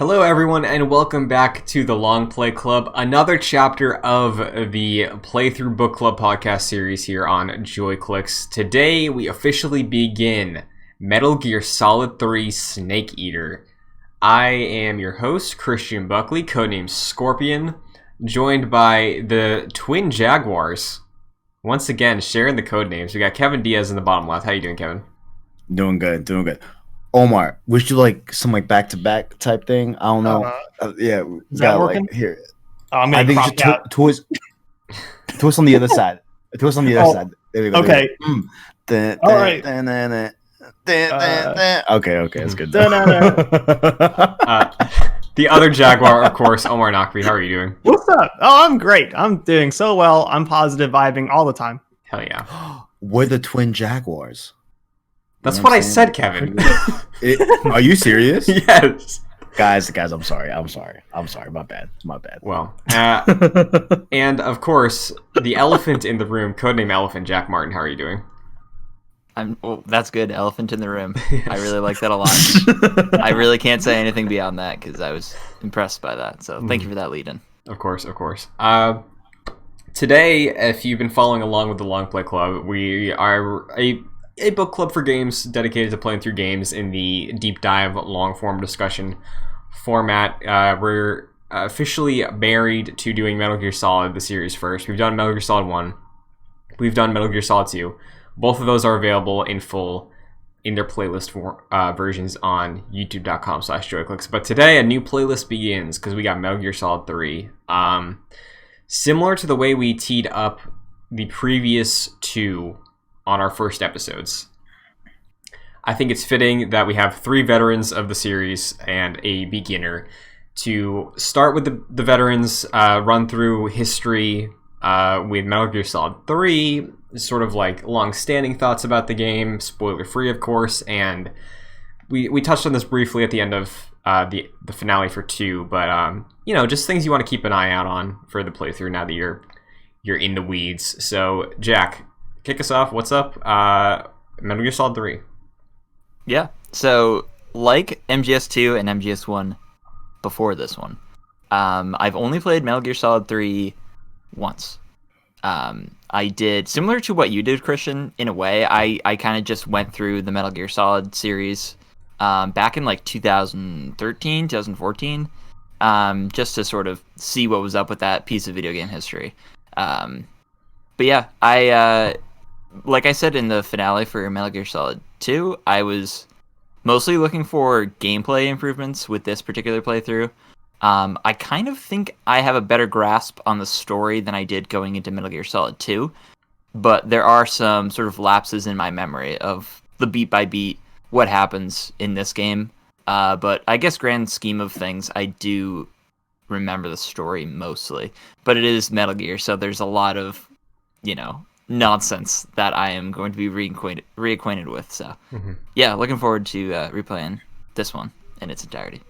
Hello everyone and welcome back to the Longplay Club, another chapter of the Playthrough Book Club podcast series here on JoyClicks. Today we officially begin Metal Gear Solid 3 Snake Eater. I am your host, Christian Buckley, codenamed Scorpion, joined by the Twin Jaguars. Once again, sharing the codenames. We got Kevin Diaz in the bottom left. How you doing, Kevin? Doing good. Omar, wish you like some like back-to-back type thing. I don't know. Yeah, is that working? Like, here. I think you should twist on the other side. Twist on the other side. There we go. Okay. All right. Okay, that's good. The other Jaguar, of course, Omar Nakbi. How are you doing? What's up? Oh, I'm great. I'm doing so well. I'm positive vibing all the time. Hell yeah. We're the Twin Jaguars. That's what I said, Kevin. Are you serious? Yes. Guys, I'm sorry. My bad. Well, and of course, the elephant in the room, codename Elephant, Jack Martin. How are you doing? Well, that's good. Elephant in the room. Yes. I really like that a lot. I really can't say anything beyond that because I was impressed by that. So thank you for that lead-in. Of course. Today, if you've been following along with the Longplay Club, we are a book club for games dedicated to playing through games in the deep dive, long-form discussion format. We're officially married to doing Metal Gear Solid, the series first. We've done Metal Gear Solid 1. We've done Metal Gear Solid 2. Both of those are available in full in their playlist versions on youtube.com/joyclicks. But today, a new playlist begins because we got Metal Gear Solid 3. Similar to the way we teed up the previous two on our first episodes, I think it's fitting that we have three veterans of the series and a beginner to start with the veterans, run through history with Metal Gear Solid 3, sort of like long-standing thoughts about the game, spoiler-free of course, and we touched on this briefly at the end of the finale for 2, but just things you want to keep an eye out on for the playthrough now that you're in the weeds. So Jack, kick us off. What's up? Metal Gear Solid 3. Yeah. So, like MGS2 and MGS1 before this one, I've only played Metal Gear Solid 3 once. I did, similar to what you did, Christian, in a way, I kind of just went through the Metal Gear Solid series back in like 2013, 2014, just to sort of see what was up with that piece of video game history. But yeah, like I said in the finale for Metal Gear Solid 2, I was mostly looking for gameplay improvements with this particular playthrough. I kind of think I have a better grasp on the story than I did going into Metal Gear Solid 2, but there are some sort of lapses in my memory of the beat by beat, what happens in this game. But I guess grand scheme of things, I do remember the story mostly, but it is Metal Gear, so there's a lot of, nonsense that I am going to be reacquainted with. So, yeah, looking forward to replaying this one in its entirety.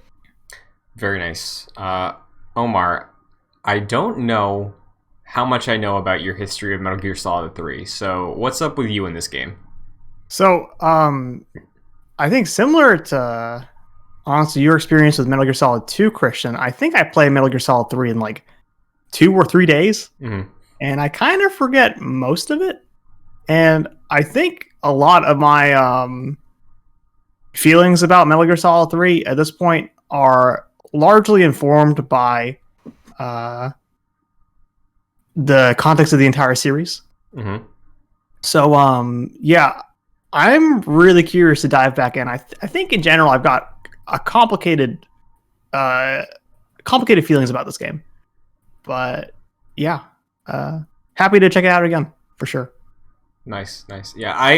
Very nice. Omar, I don't know how much I know about your history of Metal Gear Solid 3, so what's up with you in this game? So, I think similar to, honestly, your experience with Metal Gear Solid 2, Christian, I think I played Metal Gear Solid 3 in like 2 or 3 days. Mm-hmm. And I kind of forget most of it. And I think a lot of my feelings about Metal Gear Solid 3 at this point are largely informed by the context of the entire series. Mm-hmm. So, yeah, I'm really curious to dive back in. I think in general I've got a complicated feelings about this game. But, yeah. Happy to check it out again for sure. Nice. Yeah, I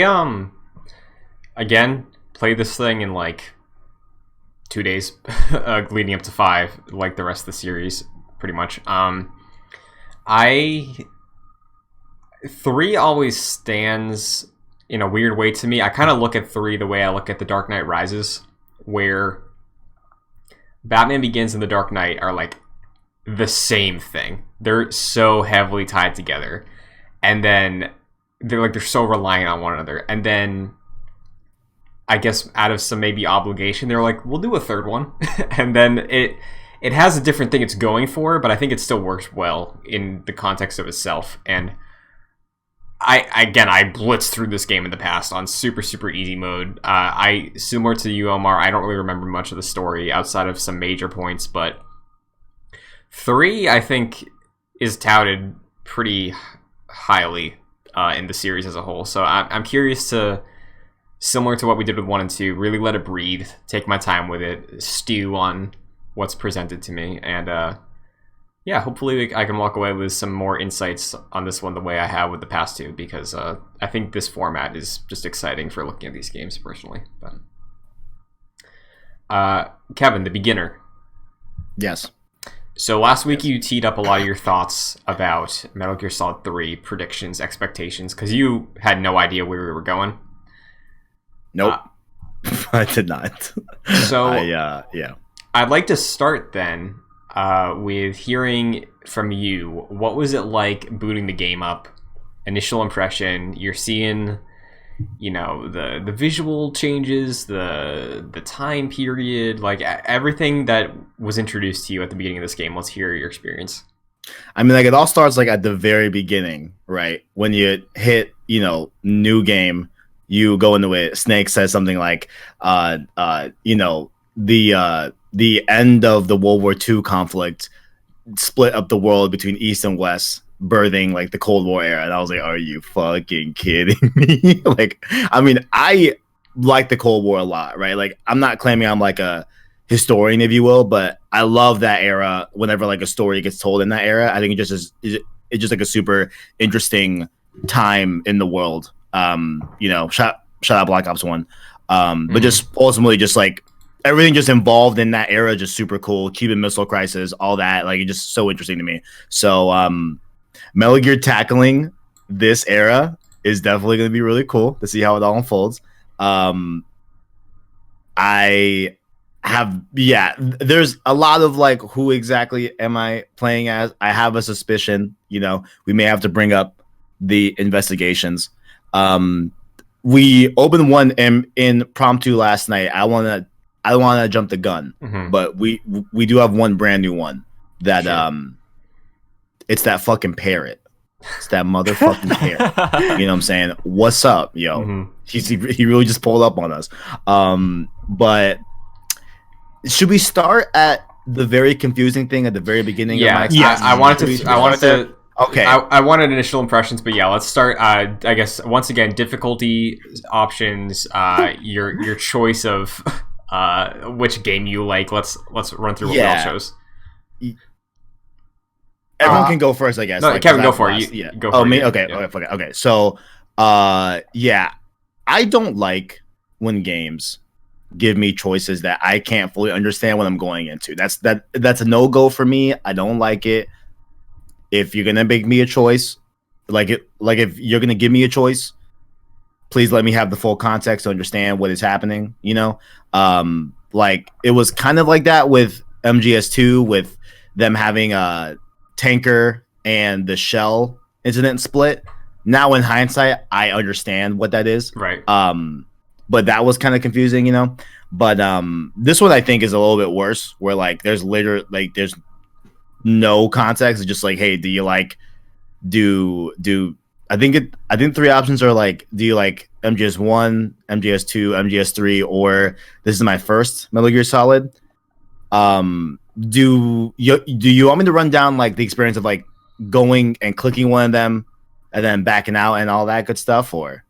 again played this thing in like 2 days, leading up to 5, like the rest of the series, pretty much. 3 always stands in a weird way to me. I kind of look at 3 the way I look at The Dark Knight Rises, where Batman Begins and The Dark Knight are like the same thing. They're so heavily tied together, and then they're so reliant on one another. And then I guess out of some maybe obligation, they were like, we'll do a third one. And then it has a different thing it's going for, but I think it still works well in the context of itself. And I blitzed through this game in the past on super, super easy mode. Similar to you, Omar, I don't really remember much of the story outside of some major points, but 3, I think, is touted pretty highly in the series as a whole. So I'm curious to, similar to what we did with 1 and 2, really let it breathe, take my time with it, stew on what's presented to me, and hopefully I can walk away with some more insights on this one the way I have with the past 2, because I think this format is just exciting for looking at these games personally. But Kevin, the beginner. Yes. So last week you teed up a lot of your thoughts about Metal Gear Solid 3 predictions, expectations, because you had no idea where we were going. Nope. I did not. So yeah. I'd like to start then with hearing from you. What was it like booting the game up? Initial impression. You're seeing, the visual changes, the time period, like everything that was introduced to you at the beginning of this game. Let's hear your experience. I mean, like, it all starts like at the very beginning, right? When you hit, new game, you go into it. Snake says something like, the end of the World War II conflict split up the world between East and West, birthing like the Cold War era. And I was like, are you fucking kidding me? Like, I mean, I like the Cold War a lot, right? Like, I'm not claiming I'm like a historian, if you will, but I love that era. Whenever like a story gets told in that era, I think it's just like a super interesting time in the world. Shout out Black Ops 1. But just ultimately just like everything just involved in that era, just super cool. Cuban Missile Crisis, all that, like, it's just so interesting to me. So Metal Gear tackling this era is definitely going to be really cool to see how it all unfolds. There's a lot of like, who exactly am I playing as? I have a suspicion, we may have to bring up the investigations. We opened one in impromptu last night. I don't want to jump the gun, but we do have one brand new one that it's that fucking parrot. It's that motherfucking parrot. You know what I'm saying? What's up, yo? He really just pulled up on us. But should we start at the very confusing thing at the very beginning? Yeah, of my I wanted to. Okay. I wanted initial impressions, but yeah, let's start. I guess once again, difficulty options. Your choice of which game you like. Let's run through what we all chose. Everyone can go first, I guess. No, like, Kevin, go for it. Go for it. Me? Okay, yeah. Okay. So, I don't like when games give me choices that I can't fully understand what I'm going into. That's a no-go for me. I don't like it. If you're gonna make me a choice, if you're gonna give me a choice, please let me have the full context to understand what is happening. Like, it was kind of like that with MGS2, with them having a tanker and the shell incident split. Now in hindsight, I understand what that is. Right. But that was kind of confusing, But this one I think is a little bit worse, where like there's no context. It's just like, hey, do you like I think 3 options are like, do you like MGS1, MGS2, MGS3, or this is my first Metal Gear Solid? Do you want me to run down like the experience of like going and clicking one of them and then backing out and all that good stuff, or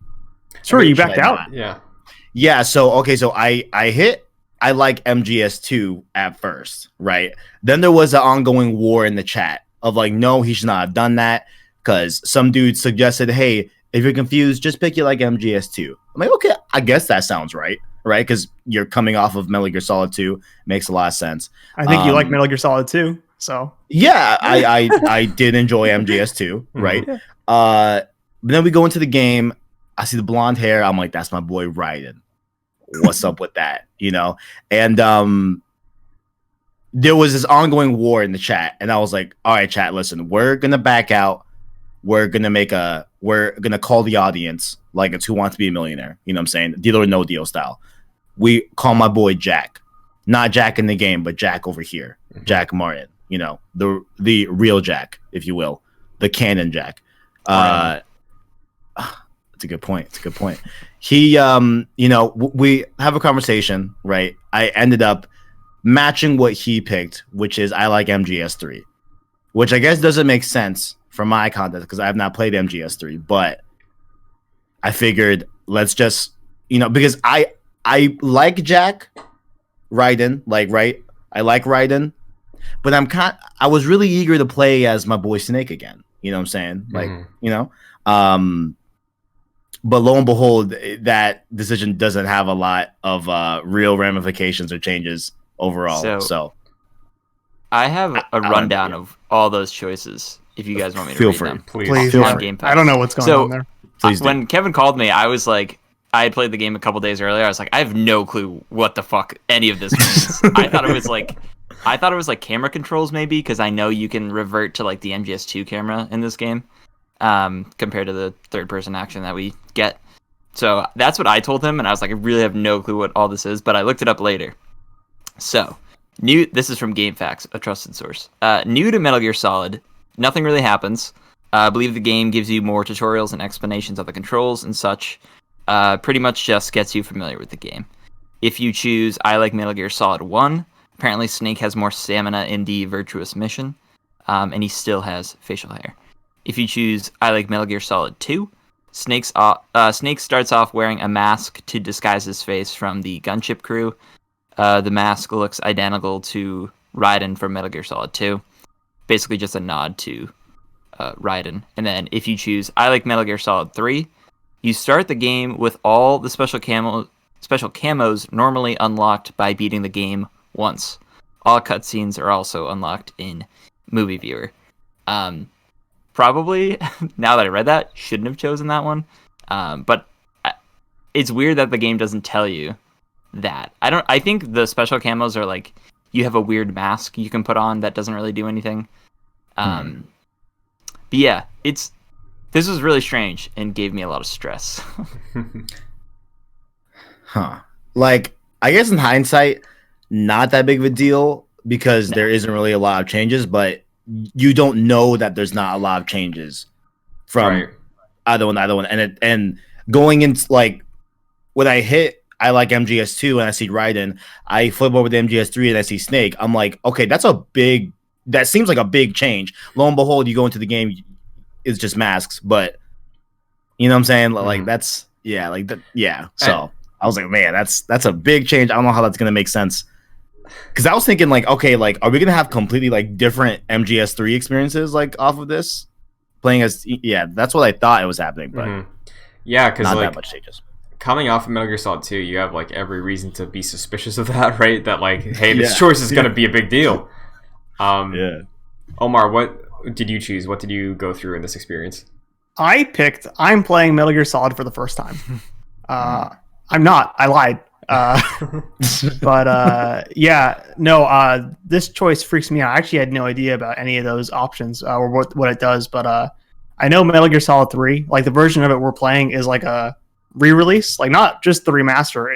sure, you backed out? Yeah. So I like MGS2 at first, right? Then there was an ongoing war in the chat of like, no, he should not have done that, because some dude suggested, hey, if you're confused, just pick it like MGS2. I'm like, okay, I guess that sounds right? Because you're coming off of Metal Gear Solid 2. Makes a lot of sense. I think you like Metal Gear Solid 2, so. Yeah, I did enjoy MGS2, right? But then we go into the game. I see the blonde hair. I'm like, that's my boy Raiden. What's up with that? And there was this ongoing war in the chat, and I was like, all right, chat, listen, we're gonna back out. We're gonna call the audience like it's Who Wants to Be a Millionaire. You know what I'm saying? Deal or no deal style. we call my boy Jack, not Jack in the game, but Jack over here, Jack Martin. You know, the real Jack, if you will, the canon Jack. That's a good point. It's a good point. He, you know, we have a conversation, right? I ended up matching what he picked, which is I like MGS3, which I guess doesn't make sense for my context because I have not played MGS3, but I figured let's just, you know, because I like Jack Raiden, like, right? I like Raiden, but I was really eager to play as my boy Snake again. You know what I'm saying? Like, you know, but lo and behold, that decision doesn't have a lot of real ramifications or changes overall. So I have a rundown of all those choices. If you guys want me to feel read free, them, Please. Feel Yeah. free. Game Pass. I don't know what's going on there. When Kevin called me, I was like, I had played the game a couple days earlier. I was like, I have no clue what the fuck any of this means. I thought it was like camera controls maybe, because I know you can revert to like the MGS2 camera in this game, compared to the third person action that we get. So that's what I told him, and I was like, I really have no clue what all this is, but I looked it up later. So, this is from GameFAQs, a trusted source. New to Metal Gear Solid, nothing really happens. I believe the game gives you more tutorials and explanations of the controls and such. Pretty much just gets you familiar with the game. If you choose I like Metal Gear Solid 1, apparently Snake has more stamina in the Virtuous Mission, and he still has facial hair. If you choose I like Metal Gear Solid 2, Snake starts off wearing a mask to disguise his face from the gunship crew. The mask looks identical to Raiden from Metal Gear Solid 2. Basically just a nod to Raiden. And then if you choose I like Metal Gear Solid 3, you start the game with all the special camos normally unlocked by beating the game once. All cutscenes are also unlocked in Movie Viewer. Probably, now that I read that, shouldn't have chosen that one. But it's weird that the game doesn't tell you that. I think the special camos are like, you have a weird mask you can put on that doesn't really do anything. But yeah, this was really strange and gave me a lot of stress. Like, I guess in hindsight, not that big of a deal because there isn't really a lot of changes, but you don't know that there's not a lot of changes from either one. And going into, like, when I hit I like MGS2 and I see Raiden, I flip over to MGS3 and I see Snake. I'm like, okay, that seems like a big change. Lo and behold, you go into the game, it's just masks, but you know what I'm saying? Like that's So I was like, man, that's a big change. I don't know how that's gonna make sense. Because I was thinking, like, okay, like, are we gonna have completely like different MGS3 experiences like off of this? Playing as that's what I thought it was happening, but yeah, because not like that much changes. Coming off of Metal Gear Solid 2, you have like every reason to be suspicious of that, right? That like, hey, this choice is gonna be a big deal. Omar, what did you choose? What did you go through in this experience? I'm playing Metal Gear Solid for the first time. I'm not. I lied. This choice freaks me out. I actually had no idea about any of those options or what it does, but I know Metal Gear Solid 3, like the version of it we're playing is like a re-release, like not just the remaster.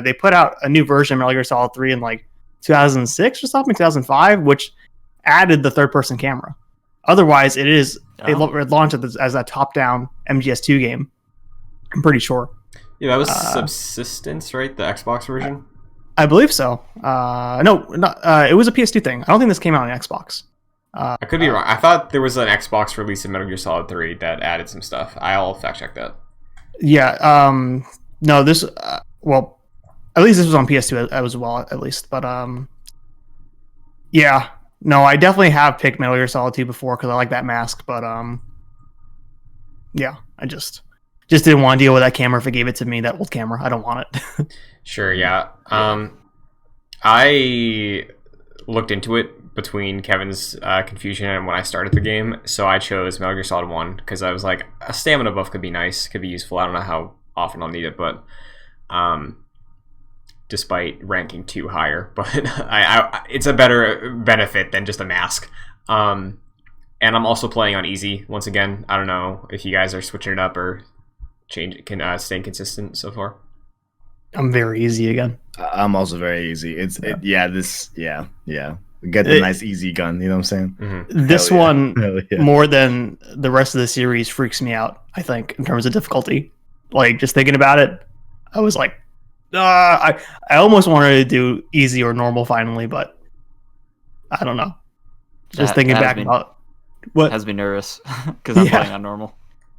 They put out a new version of Metal Gear Solid 3 in like 2006 or something, 2005, which added the third-person camera. Otherwise, they launched it as a top-down MGS2 game. I'm pretty sure. Yeah, that was Subsistence, right? The Xbox version? I believe so. It was a PS2 thing. I don't think this came out on Xbox. I could be wrong. I thought there was an Xbox release of Metal Gear Solid 3 that added some stuff. I'll fact-check that. Yeah. No, this... well, at least this was on PS2 as well, at least. But, yeah. No, I definitely have picked Metal Gear Solid 2 before because I like that mask, but yeah, I just didn't want to deal with that camera if it gave it to me, that old camera. I don't want it. Sure, yeah. I looked into it between Kevin's confusion and when I started the game, so I chose Metal Gear Solid 1 because I was like, a stamina buff could be nice, could be useful. I don't know how often I'll need it, but despite ranking 2 higher, but it's a better benefit than just a mask. And I'm also playing on easy once again. I don't know if you guys are switching it up or staying consistent so far. I'm very easy again. I'm also very easy. Get the nice easy gun. You know what I'm saying? This Hell yeah. one, Hell yeah. more than the rest of the series, freaks me out. I think in terms of difficulty, like just thinking about it, I was like, I almost wanted to do easy or normal finally, but I don't know. Just thinking back about what has me nervous because I'm playing on normal.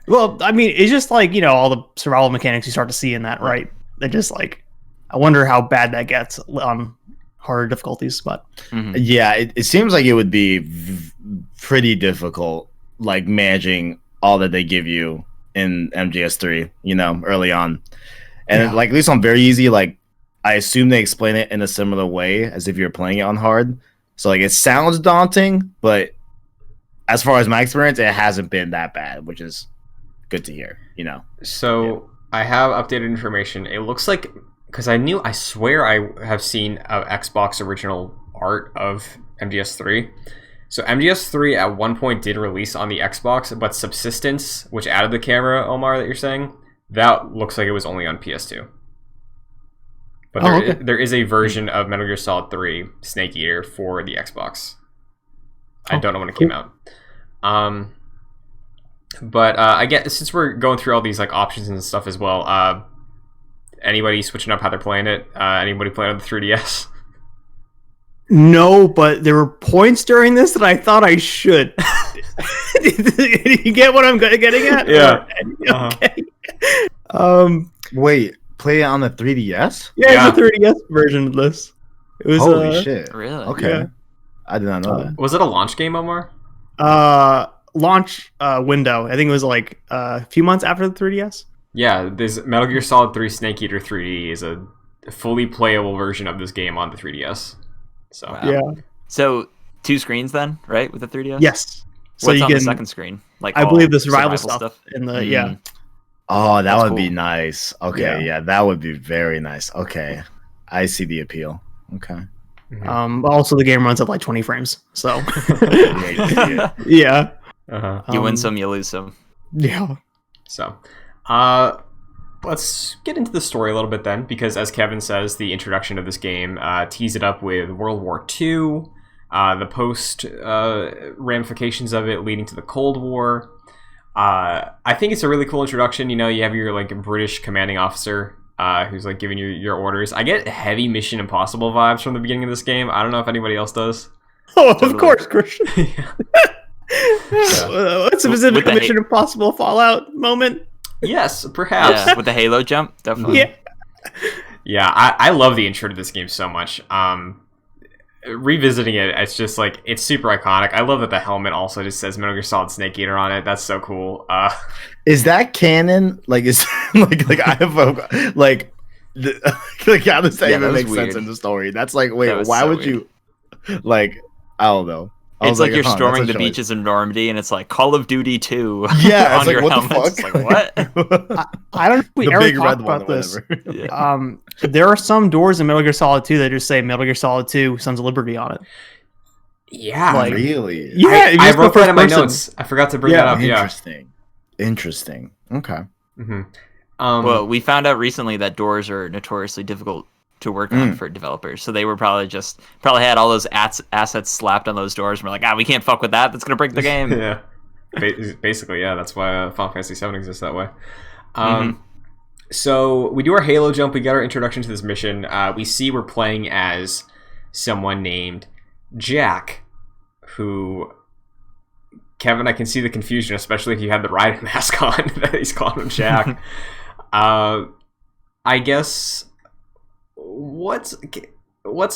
Well, I mean, it's just like, all the survival mechanics you start to see in that, right? They're just like, I wonder how bad that gets on harder difficulties, but yeah, it seems like it would be pretty difficult, like managing all that they give you in MGS3, early on. And like, at least on very easy, like, I assume they explain it in a similar way as if you're playing it on hard. So like, it sounds daunting, but as far as my experience, it hasn't been that bad, which is good to hear, So I have updated information. It looks like, because I swear I have seen Xbox original art of MGS3. So MGS3 at one point did release on the Xbox, but Subsistence, which added the camera, Omar, that you're saying, that looks like it was only on PS2. But there is a version of Metal Gear Solid 3 Snake Eater for the Xbox. I don't know when it came out. But I guess since we're going through all these like options and stuff as well, anybody switching up how they're playing it? Anybody playing on the 3DS? No, but there were points during this that I thought I should. Did you get what I'm getting at? Yeah. Okay. Wait, play it on the 3DS? Yeah, it's a 3DS version of this. It was holy shit! Really? Okay, yeah. I did not know that. Was it a launch game, Omar? Launch window. I think it was like a few months after the 3DS. Yeah, this Metal Gear Solid 3 Snake Eater 3D is a fully playable version of this game on the 3DS. So Wow. Yeah. So 2 screens then, right, with the 3DS? Yes. So What's you on can, the second screen? Like I all believe the survival stuff. stuff in the Oh, that That's would be cool. nice. Okay, yeah, that would be very nice. Okay, I see the appeal. Okay. Also the game runs at like 20 frames. So Yeah. yeah. Uh-huh. You win some, you lose some. Yeah. So, let's get into the story a little bit then, because as Kevin says, the introduction of this game tees it up with World War II, the post ramifications of it leading to the Cold War. I think it's a really cool introduction. You have your like British commanding officer who's like giving you your orders. I get heavy Mission Impossible vibes from the beginning of this game. I don't know if anybody else does. Oh, of course, Christian. What's a specific Mission Impossible Fallout moment? Yes, perhaps. Yeah, with the Halo jump, definitely. Yeah, I love the intro to this game so much. Revisiting it, it's just like, it's super iconic. I love that the helmet also just says Metal Gear Solid Snake Eater on it. That's so cool. Is that canon? Like, is like I have a like how does that even make sense in the story? That's like, wait, why would you like? I don't know. It's like you're storming the beaches of Normandy, and it's like Call of Duty 2. Yeah, on it's your like, what helmet. the fuck? It's like, what? I don't know if we The ever big talked red one about or this. whatever. There are some doors in Metal Gear Solid 2 that just say Metal Gear Solid 2 Sons of Liberty on it. Yeah. Like, Really? Yeah, I wrote that in my notes. I forgot to bring that up. Interesting. Okay. Mm-hmm. Well, we found out recently that doors are notoriously difficult to work on for developers, so they were probably had all those assets slapped on those doors, and we're like, we can't fuck with that. That's gonna break the game. Yeah. Basically, yeah. That's why Final Fantasy VII exists that way. So we do our Halo jump. We get our introduction to this mission. We see we're playing as someone named Jack, who, Kevin, I can see the confusion, especially if you had the rider mask on, that he's calling him Jack. I guess, what's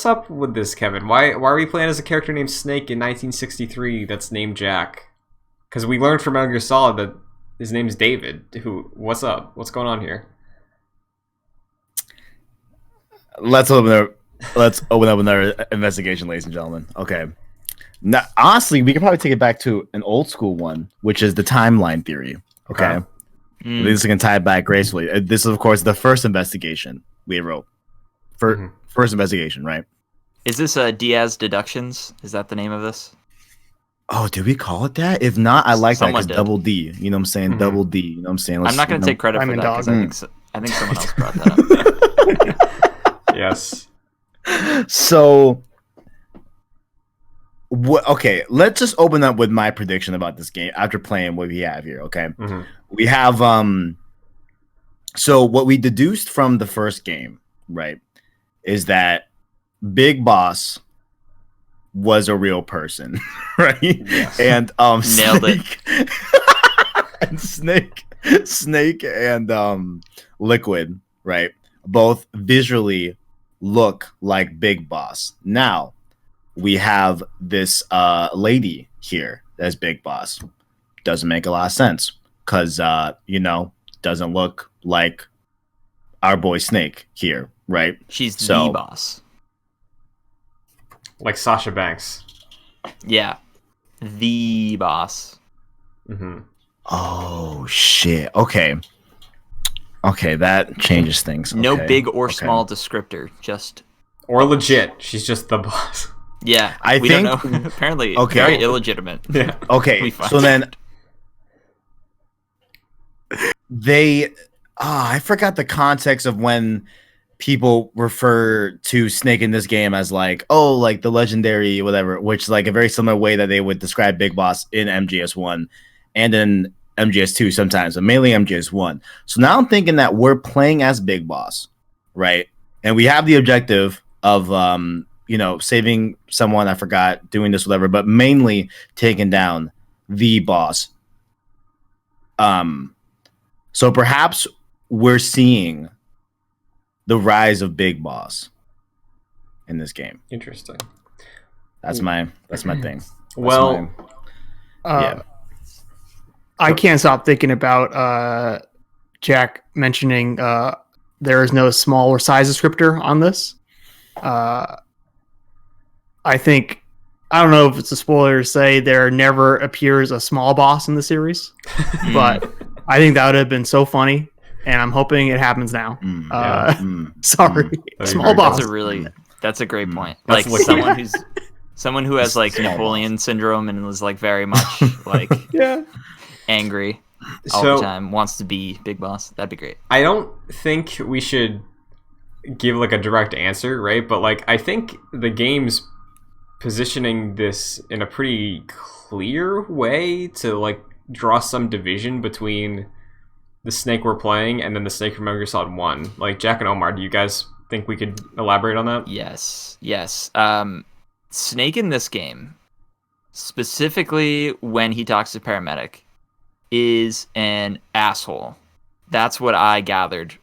up with this, Kevin? Why are we playing as a character named Snake in 1963 that's named Jack? Because we learned from Metal Gear Solid that his name's David. What's up? What's going on here? Let's open up another investigation, ladies and gentlemen. Okay. Now, honestly, we could probably take it back to an old school one, which is the timeline theory. Okay. This can tie it back gracefully. This is, of course, the first investigation we wrote. First investigation, right? Is this Diaz Deductions? Is that the name of this? Oh, did we call it that? If not, I like Someone that, did. Double D. You know what I'm saying? Double D. You know what I'm saying? I'm not going to take credit for that because I think someone else brought that up. Yes. So, okay, let's just open up with my prediction about this game after playing what we have here. Okay, we have So what we deduced from the first game, right, is that Big Boss was a real person, right? Yes. And Nailed Snake, and Snake and Liquid, right? Both visually look like Big Boss. Now we have this lady here as Big Boss. Doesn't make a lot of sense because doesn't look like our boy Snake here, right? She's the boss. Like Sasha Banks. Yeah. The boss. Oh, shit. Okay, that changes things. No Okay. big or small descriptor, just... Or legit. She's just the boss. Yeah, we think... don't know. Apparently, Okay. very illegitimate. Yeah. Okay, so then... I forgot the context of when people refer to Snake in this game as like the legendary whatever, which is like a very similar way that they would describe Big Boss in MGS1 and in MGS2 sometimes, but mainly MGS1. So now I'm thinking that we're playing as Big Boss, right? And we have the objective of saving someone, I forgot, doing this, whatever, but mainly taking down the boss. So perhaps we're seeing the rise of Big Boss in this game. Interesting. That's my thing. I can't stop thinking about Jack mentioning there is no small or size descriptor on this. I don't know if it's a spoiler to say there never appears a small boss in the series, but I think that would have been so funny, and I'm hoping it happens now. Sorry, small boss. That's a great point. That's Like someone who has like Napoleon syndrome and was like very much like angry all the time, wants to be Big Boss. That'd be great. I don't think we should give like a direct answer, right? But like I think the game's positioning this in a pretty clear way to like draw some division between the Snake we're playing and then the Snake from Metal Gear Solid 1. Like, Jack and Omar, do you guys think we could elaborate on that? Yes. Snake in this game, specifically when he talks to Paramedic, is an asshole. That's what I gathered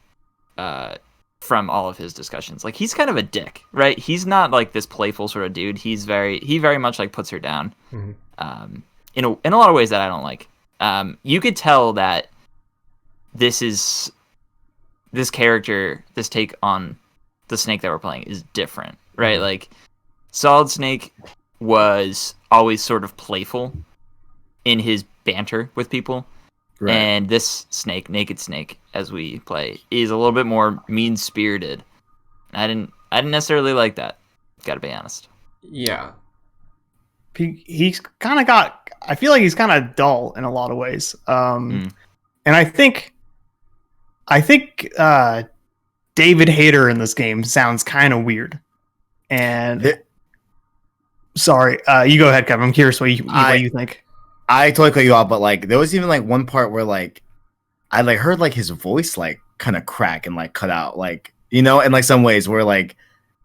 from all of his discussions. Like, he's kind of a dick, right? He's not like this playful sort of dude. He very much like puts her down. In a lot of ways that I don't like. You could tell that this character, this take on the Snake that we're playing is different, right? Like, Solid Snake was always sort of playful in his banter with people. Right. And this Snake, Naked Snake, as we play, is a little bit more mean-spirited. I didn't necessarily like that. Gotta be honest. Yeah. He's kind of I feel like he's kind of dull in a lot of ways. And I think David Hayter in this game sounds kind of weird. And sorry, you go ahead, Kevin. I'm curious what you think. I totally cut you off, but like there was even like one part where like I like heard like his voice like kind of crack and like cut out, like, in like some ways where like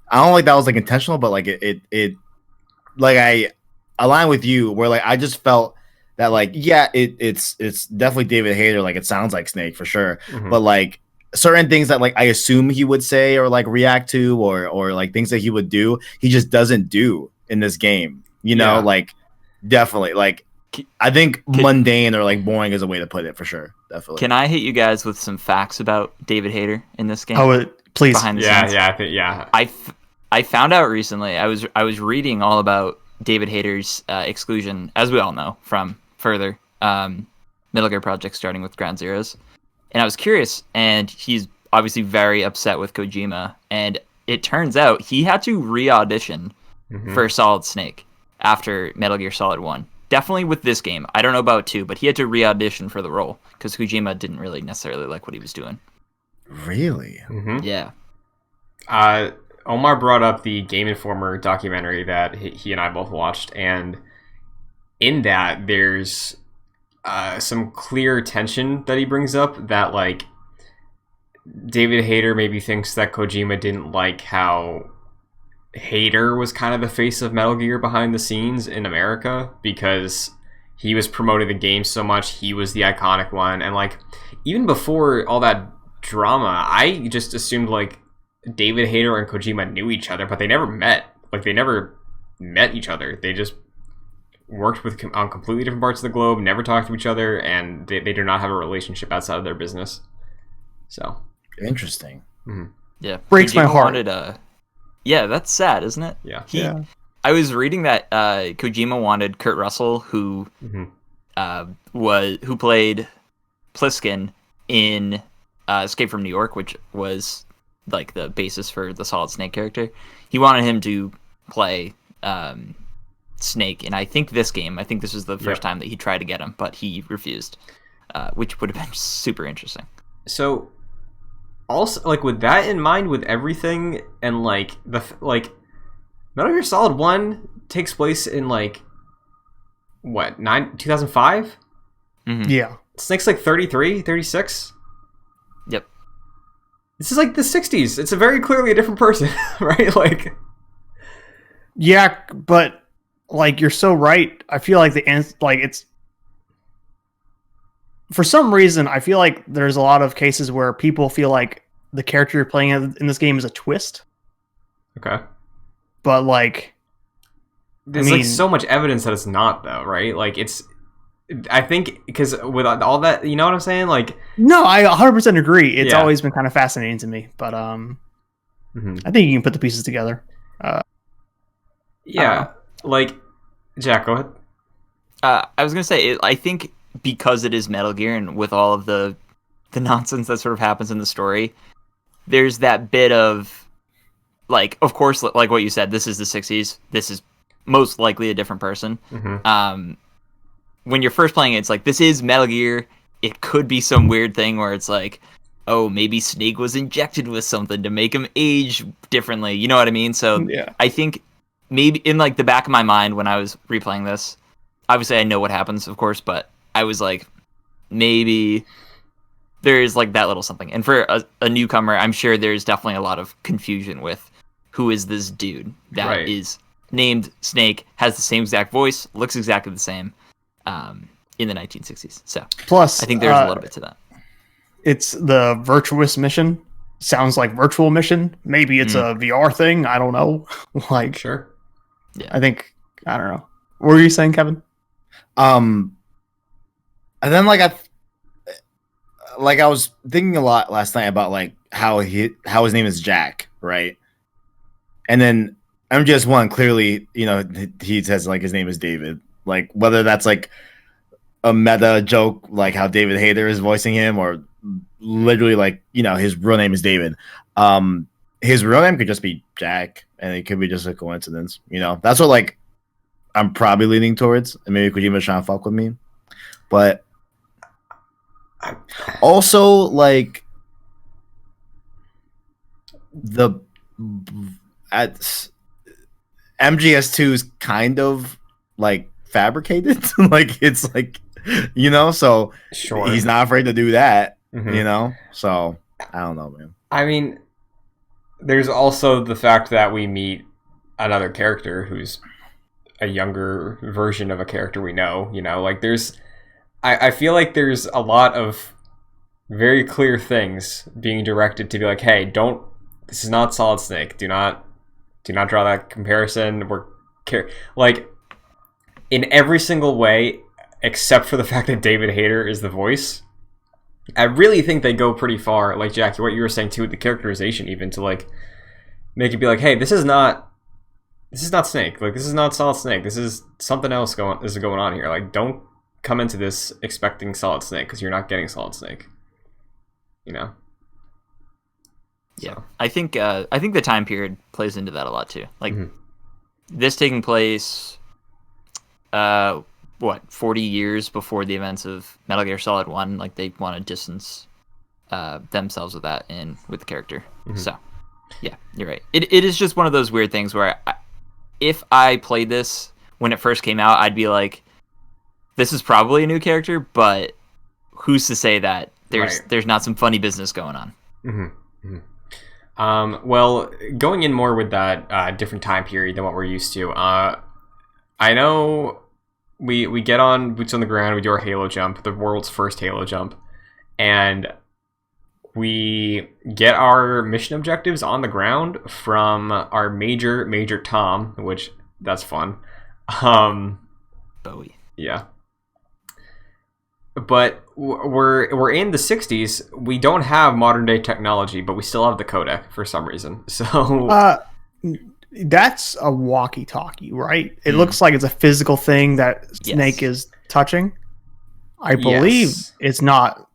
I don't like that was like intentional, but like it like I align with you where like I just felt that like it's definitely David Hayter, like it sounds like Snake for sure, but like certain things that like I assume he would say or like react to or like things that he would do, he just doesn't do in this game. Like definitely like I think mundane or like boring is a way to put it for sure. Definitely. Can I hit you guys with some facts about David Hayter in this game? Oh, please. Behind the scenes. I found out recently. I was reading all about David Hayter's exclusion, as we all know from further Metal Gear projects, starting with Ground Zeroes. And I was curious, and he's obviously very upset with Kojima. And it turns out he had to re-audition for Solid Snake after Metal Gear Solid 1. Definitely with this game. I don't know about 2, but he had to re-audition for the role because Kojima didn't really necessarily like what he was doing. Really? Yeah. Omar brought up the Game Informer documentary that he and I both watched, and in that there's some clear tension that he brings up that like David Hayter maybe thinks that Kojima didn't like how Hayter was kind of the face of Metal Gear behind the scenes in America because he was promoting the game so much. He was the iconic one, and like even before all that drama, I just assumed like David Hayter and Kojima knew each other, but they never met. Like they never met each other. They just worked on completely different parts of the globe, never talked to each other, and they do not have a relationship outside of their business. So interesting. Mm-hmm. Yeah, breaks my heart. Yeah, that's sad, isn't it? Yeah. I was reading that Kojima wanted Kurt Russell, who who played Pliskin in Escape from New York, which was like the basis for the Solid Snake character. He wanted him to play Snake, and I think this was the first time that he tried to get him, but he refused, which would have been super interesting. So, also, like with that in mind, with everything, and like Metal Gear Solid 1 takes place in like what 2005? Mm-hmm. Yeah, Snake's like 33, 36. Yep. This is like the 60s. It's a very clearly a different person, right? Like, yeah, but like you're so right. I feel like it's for some reason I feel like there's a lot of cases where people feel like the character you're playing in this game is a twist. okay. But like, There's like so much evidence that it's not, though, right? Like it's, I think because with all that, you know what I'm saying? Like, no, I 100% agree. It's Yeah. always been kind of fascinating to me, but I think you can put the pieces together. Yeah, like Jack, go ahead. I was gonna say, I think because it is Metal Gear, and with all of the nonsense that sort of happens in the story, there's that bit of like, of course, like what you said, this is the 60s. This is most likely a different person. When you're first playing it, it's like, this is Metal Gear. It could be some weird thing where it's like, oh, maybe Snake was injected with something to make him age differently. You know what I mean? So Yeah. I think maybe in like the back of my mind when I was replaying this, obviously I know what happens, of course, but I was like, maybe there's like that little something. And for a newcomer, I'm sure there's definitely a lot of confusion with who is this dude that is named Snake, has the same exact voice, looks exactly the same in the 1960s. So plus, I think there's a little bit to that. It's the virtuous mission. Sounds like virtual mission. Maybe it's a VR thing. I don't know. Like, Sure. Yeah. I don't know. What were you saying, Kevin? And then like I was thinking a lot last night about like how his name is Jack, right? And then MGS1 clearly, you know, he says like his name is David. Like whether that's like a meta joke, like how David Hayter is voicing him, or literally like, you know, his real name is David. His real name could just be Jack, and it could be just a coincidence. You know, that's what like I'm probably leaning towards, and maybe Kojima's trying to fuck with me. But also, like at MGS2 is kind of like fabricated, like it's like, you know, so Sure. he's not afraid to do that, you know. So I don't know, man. I mean, there's also the fact that we meet another character who's a younger version of a character we know, you know, like there's, I feel like there's a lot of very clear things being directed to be like, hey, this is not Solid Snake. Do not draw that comparison. Like in every single way, except for the fact that David Hayter is the voice. I really think they go pretty far, like Jackie, what you were saying too, with the characterization, even to like make it be like, hey, this is not Snake. Like this is not Solid Snake. This is something else going on here. Like don't come into this expecting Solid Snake because you're not getting Solid Snake. You know. Yeah, I think the time period plays into that a lot too. Like this taking place, 40 years before the events of Metal Gear Solid 1. Like they want to distance themselves with that and with the character. So Yeah, you're right. It is just one of those weird things where if I played this when it first came out, I'd be like, this is probably a new character, but who's to say that there's not some funny business going on? Mm-hmm. Mm-hmm. Well, going in more with that different time period than what we're used to. I know we get on boots on the ground, we do our Halo jump, the world's first Halo jump, and we get our mission objectives on the ground from our Major Tom, which that's fun. Bowie. Yeah. But we're in the 60s. We don't have modern day technology, but we still have the codec for some reason. So that's a walkie-talkie, right? It looks like it's a physical thing that Snake is touching. I believe it's not.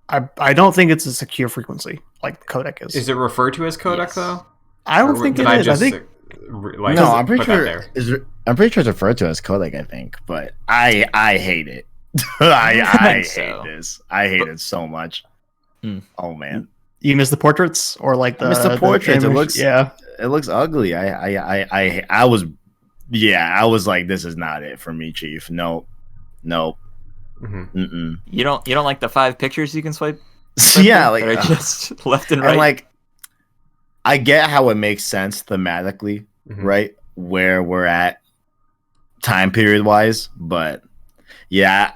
I don't think it's a secure frequency like the codec is. Is it referred to as codec though? I don't think it is. I think no. I'm pretty sure. I'm pretty sure it's referred to as codec. I think, but I hate it. I hate this. I hate it so much. Oh man, you miss the portraits or like the? I miss the portraits. It looks ugly. I was like, this is not it for me, Chief. Nope. Mm-hmm. You don't like the 5 pictures you can swipe? Yeah, like just left and right. And like, I get how it makes sense thematically, right? Where we're at time period wise, but yeah,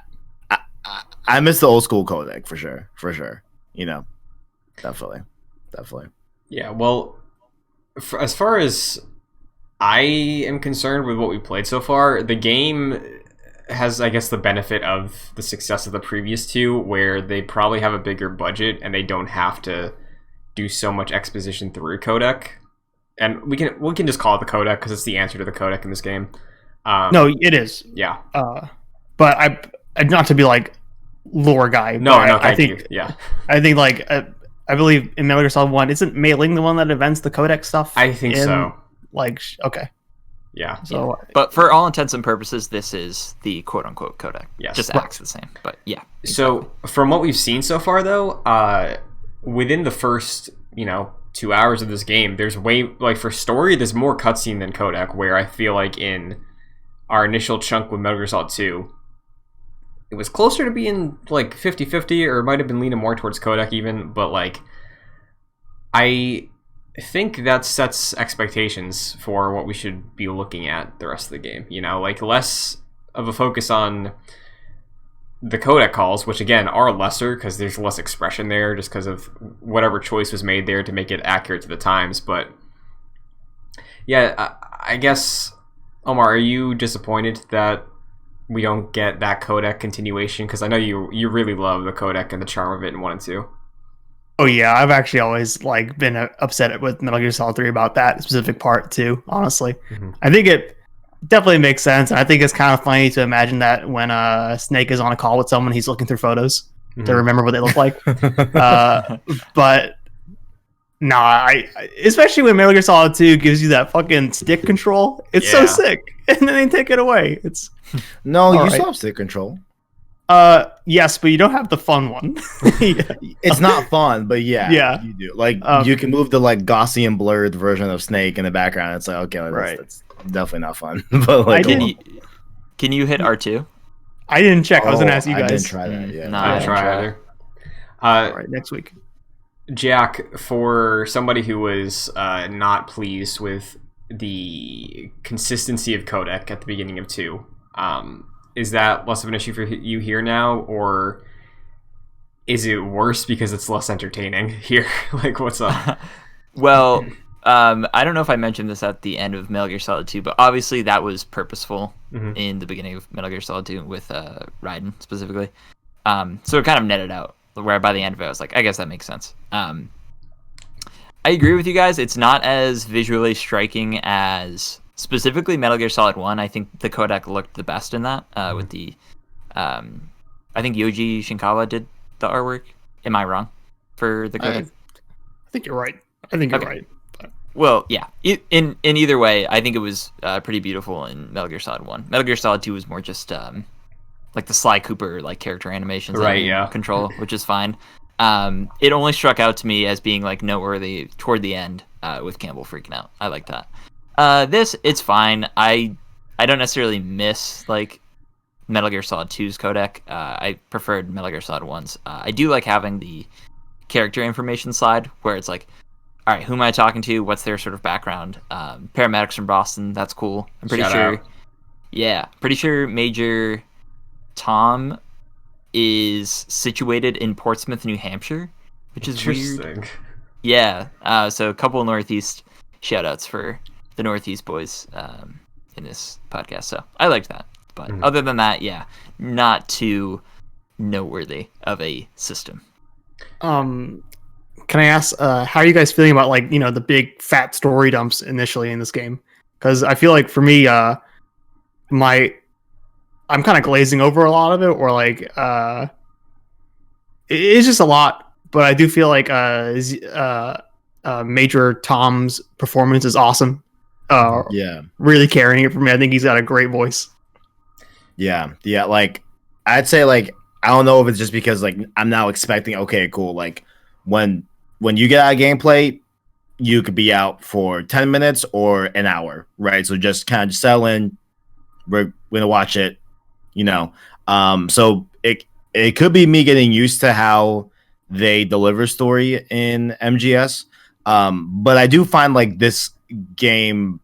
I miss the old school codec for sure. You know, definitely. Yeah, well, as far as I am concerned with what we played so far, the game has, I guess, the benefit of the success of the previous two, where they probably have a bigger budget and they don't have to do so much exposition through codec. And we can just call it the codec because it's the answer to the codec in this game. No, it is. Yeah. But I not to be like lore guy. No, I think you. Yeah. I think like I believe in Metal Gear Solid 1, isn't mailing the one that invents the codec stuff? I think so. Like, okay. Yeah. So, but for all intents and purposes, this is the quote unquote codec. Yes. Just acts the same. But yeah. Exactly. So from what we've seen so far, though, within the first 2 hours of this game, there's for story, there's more cutscene than codec. Where I feel like in our initial chunk with Metal Gear Solid 2, it was closer to being like 50-50, or it might have been leaning more towards codec even. But like, I think that sets expectations for what we should be looking at the rest of the game. Like less of a focus on the codec calls, which again are lesser because there's less expression there just because of whatever choice was made there to make it accurate to the times. But yeah, I guess, Omar, are you disappointed that we don't get that codec continuation? Because I know you really love the codec and the charm of it in 1 and 2. Oh yeah, I've actually always been upset with Metal Gear Solid 3 about that specific part too. Honestly, I think it definitely makes sense, and I think it's kind of funny to imagine that when Snake is on a call with someone, he's looking through photos to remember what they look like. But no, I especially when Metal Gear Solid 2 gives you that fucking stick control, it's so sick, and then they take it away. It's you still have stick control. Yes, but you don't have the fun one. It's not fun, but yeah, you do. Like you can move the like Gaussian blurred version of Snake in the background. It's like, okay, that's definitely not fun. But like, can you hit R2? I didn't check. I was gonna ask you guys. I didn't try that. Yeah, no, I didn't try either. All right, next week. Jack, for somebody who was not pleased with the consistency of codec at the beginning of 2, is that less of an issue for you here now, or is it worse because it's less entertaining here? Like, what's up? Well, I don't know if I mentioned this at the end of Metal Gear Solid 2, but obviously that was purposeful in the beginning of Metal Gear Solid 2 with Raiden specifically. So it kind of netted out, where by the end of it I was like, I guess that makes sense. I agree with you guys. It's not as visually striking as specifically Metal Gear Solid 1. I think the codec looked the best in that with the I think Yoji Shinkawa did the artwork. Am I wrong for the codec? I think you're right. I think you're right. But... Well, yeah. In either way, I think it was pretty beautiful in Metal Gear Solid 1. Metal Gear Solid 2 was more just like the Sly Cooper like character animations, right? Yeah, control, which is fine. It only struck out to me as being like noteworthy toward the end with Campbell freaking out. I like that. It's fine. I don't necessarily miss like Metal Gear Solid 2's codec. I preferred Metal Gear Solid 1's. I do like having the character information slide where it's like, all right, who am I talking to? What's their sort of background? Paramedics from Boston. That's cool. I'm pretty sure. Out. Yeah, pretty sure Major Tom is situated in Portsmouth, New Hampshire, which is weird. Yeah. So a couple Northeast shout-outs for the Northeast boys in this podcast. So I liked that. But other than that, yeah, not too noteworthy of a system. Can I ask, how are you guys feeling about like, the big fat story dumps initially in this game? Because I feel like for me, I'm kind of glazing over a lot of it, or like, it's just a lot. But I do feel like Major Tom's performance is awesome. Really carrying it for me. I think he's got a great voice. Yeah. Like, I'd say like, I don't know if it's just because like I'm now expecting. Okay, cool. Like when you get out of gameplay, you could be out for 10 minutes or an hour, right? So just kind of just settle in. We're gonna watch it, So it could be me getting used to how they deliver story in MGS. But I do find like this game,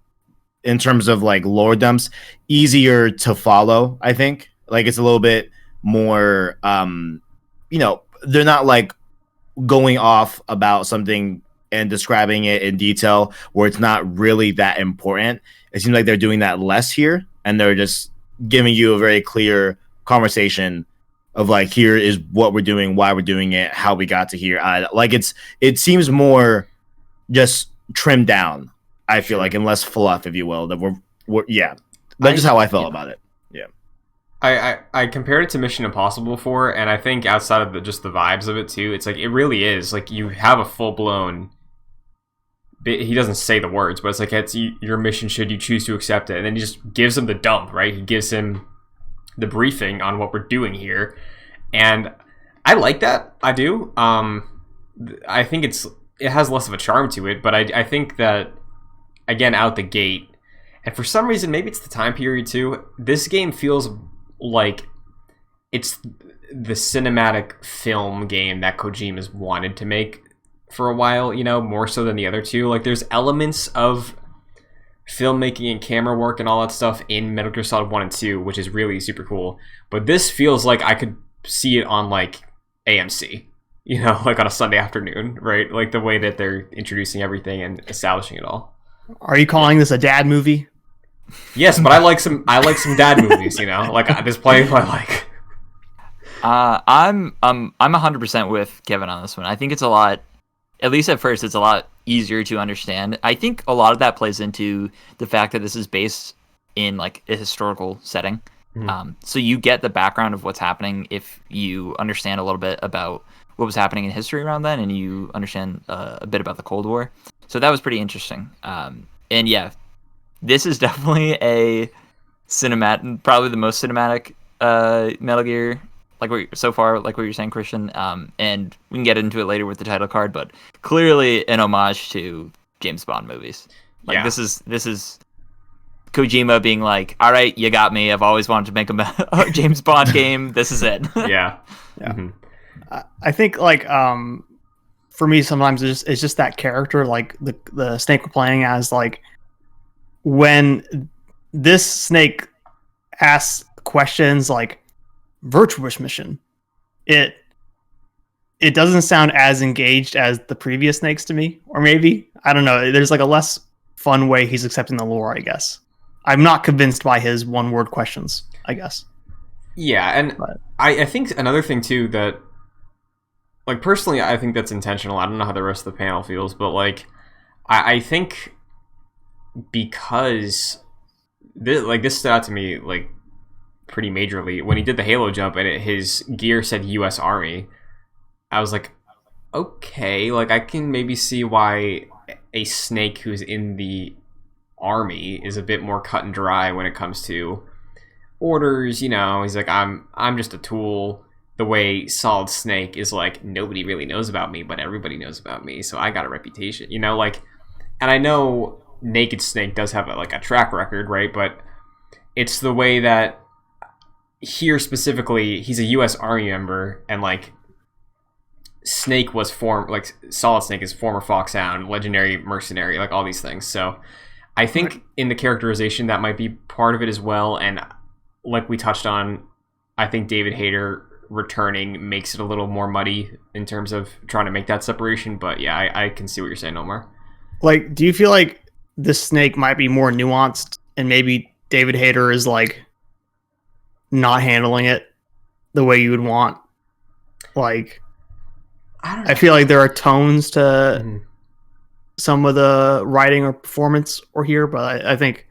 in terms of like lore dumps, easier to follow. I think like it's a little bit more, they're not like going off about something and describing it in detail where it's not really that important. It seems like they're doing that less here, and they're just giving you a very clear conversation of like, here is what we're doing, why we're doing it, how we got to here. It seems more just trimmed down, I feel like, and less fluff, if you will. That that's just how I felt about it. Yeah. I compared it to Mission Impossible before, and I think outside of just the vibes of it too, it's like it really is like you have a full blown. He doesn't say the words, but it's like it's your mission should you choose to accept it, and then he just gives him the dump, right? He gives him the briefing on what we're doing here, and I like that. I do. I think it has less of a charm to it, but I think that again out the gate, and for some reason maybe it's the time period too. This game feels like it's the cinematic film game that Kojima's wanted to make for a while, more so than the other two. Like there's elements of filmmaking and camera work and all that stuff in Metal Gear Solid 1 and 2, which is really super cool. But this feels like I could see it on like AMC, like on a Sunday afternoon, right? Like the way that they're introducing everything and establishing it all. Are you calling this a dad movie? Yes, but I like some dad movies, like there's plenty I like. I'm 100% with Kevin on this one. I think it's a lot, at least at first, it's a lot easier to understand. I think a lot of that plays into the fact that this is based in like a historical setting. Mm-hmm. So you get the background of what's happening if you understand a little bit about what was happening in history around then, and you understand a bit about the Cold War. So that was pretty interesting. And yeah, this is definitely a cinematic, probably the most cinematic Metal Gear, like so far, like what you're saying, Christian. And we can get into it later with the title card, but clearly an homage to James Bond movies. Like this is Kojima being like, all right, you got me. I've always wanted to make a James Bond game. This is it. Yeah. Mm-hmm. I think like for me sometimes it's just that character, like the Snake we're playing as, like when this Snake asks questions like virtuous mission, it doesn't sound as engaged as the previous Snakes to me. Or maybe, I don't know, there's like a less fun way he's accepting the lore, I guess. I'm not convinced by his one word questions, I guess. Yeah, and I think another thing too that, like, personally I think that's intentional. I don't know how the rest of the panel feels, but like I think because this stood out to me like pretty majorly when he did the Halo jump and his gear said US Army. I was like, okay, like I can maybe see why a Snake who's in the army is a bit more cut and dry when it comes to orders. He's like, I'm just a tool. the way Solid Snake is like, nobody really knows about me, but everybody knows about me, so I got a reputation, you know, like, and I know Naked Snake does have a track record, right? But it's the way that here specifically, he's a U.S. Army member, and like Snake was Solid Snake is former Foxhound, legendary mercenary, like all these things. So I think in the characterization that might be part of it as well, and like we touched on, I think David Hayter returning makes it a little more muddy in terms of trying to make that separation. But yeah, I can see what you're saying, Omar. Like, do you feel like this Snake might be more nuanced, and maybe David Hayter is like not handling it the way you would want? Like, I don't know. I feel like there are tones to some of the writing or performance or here, but I think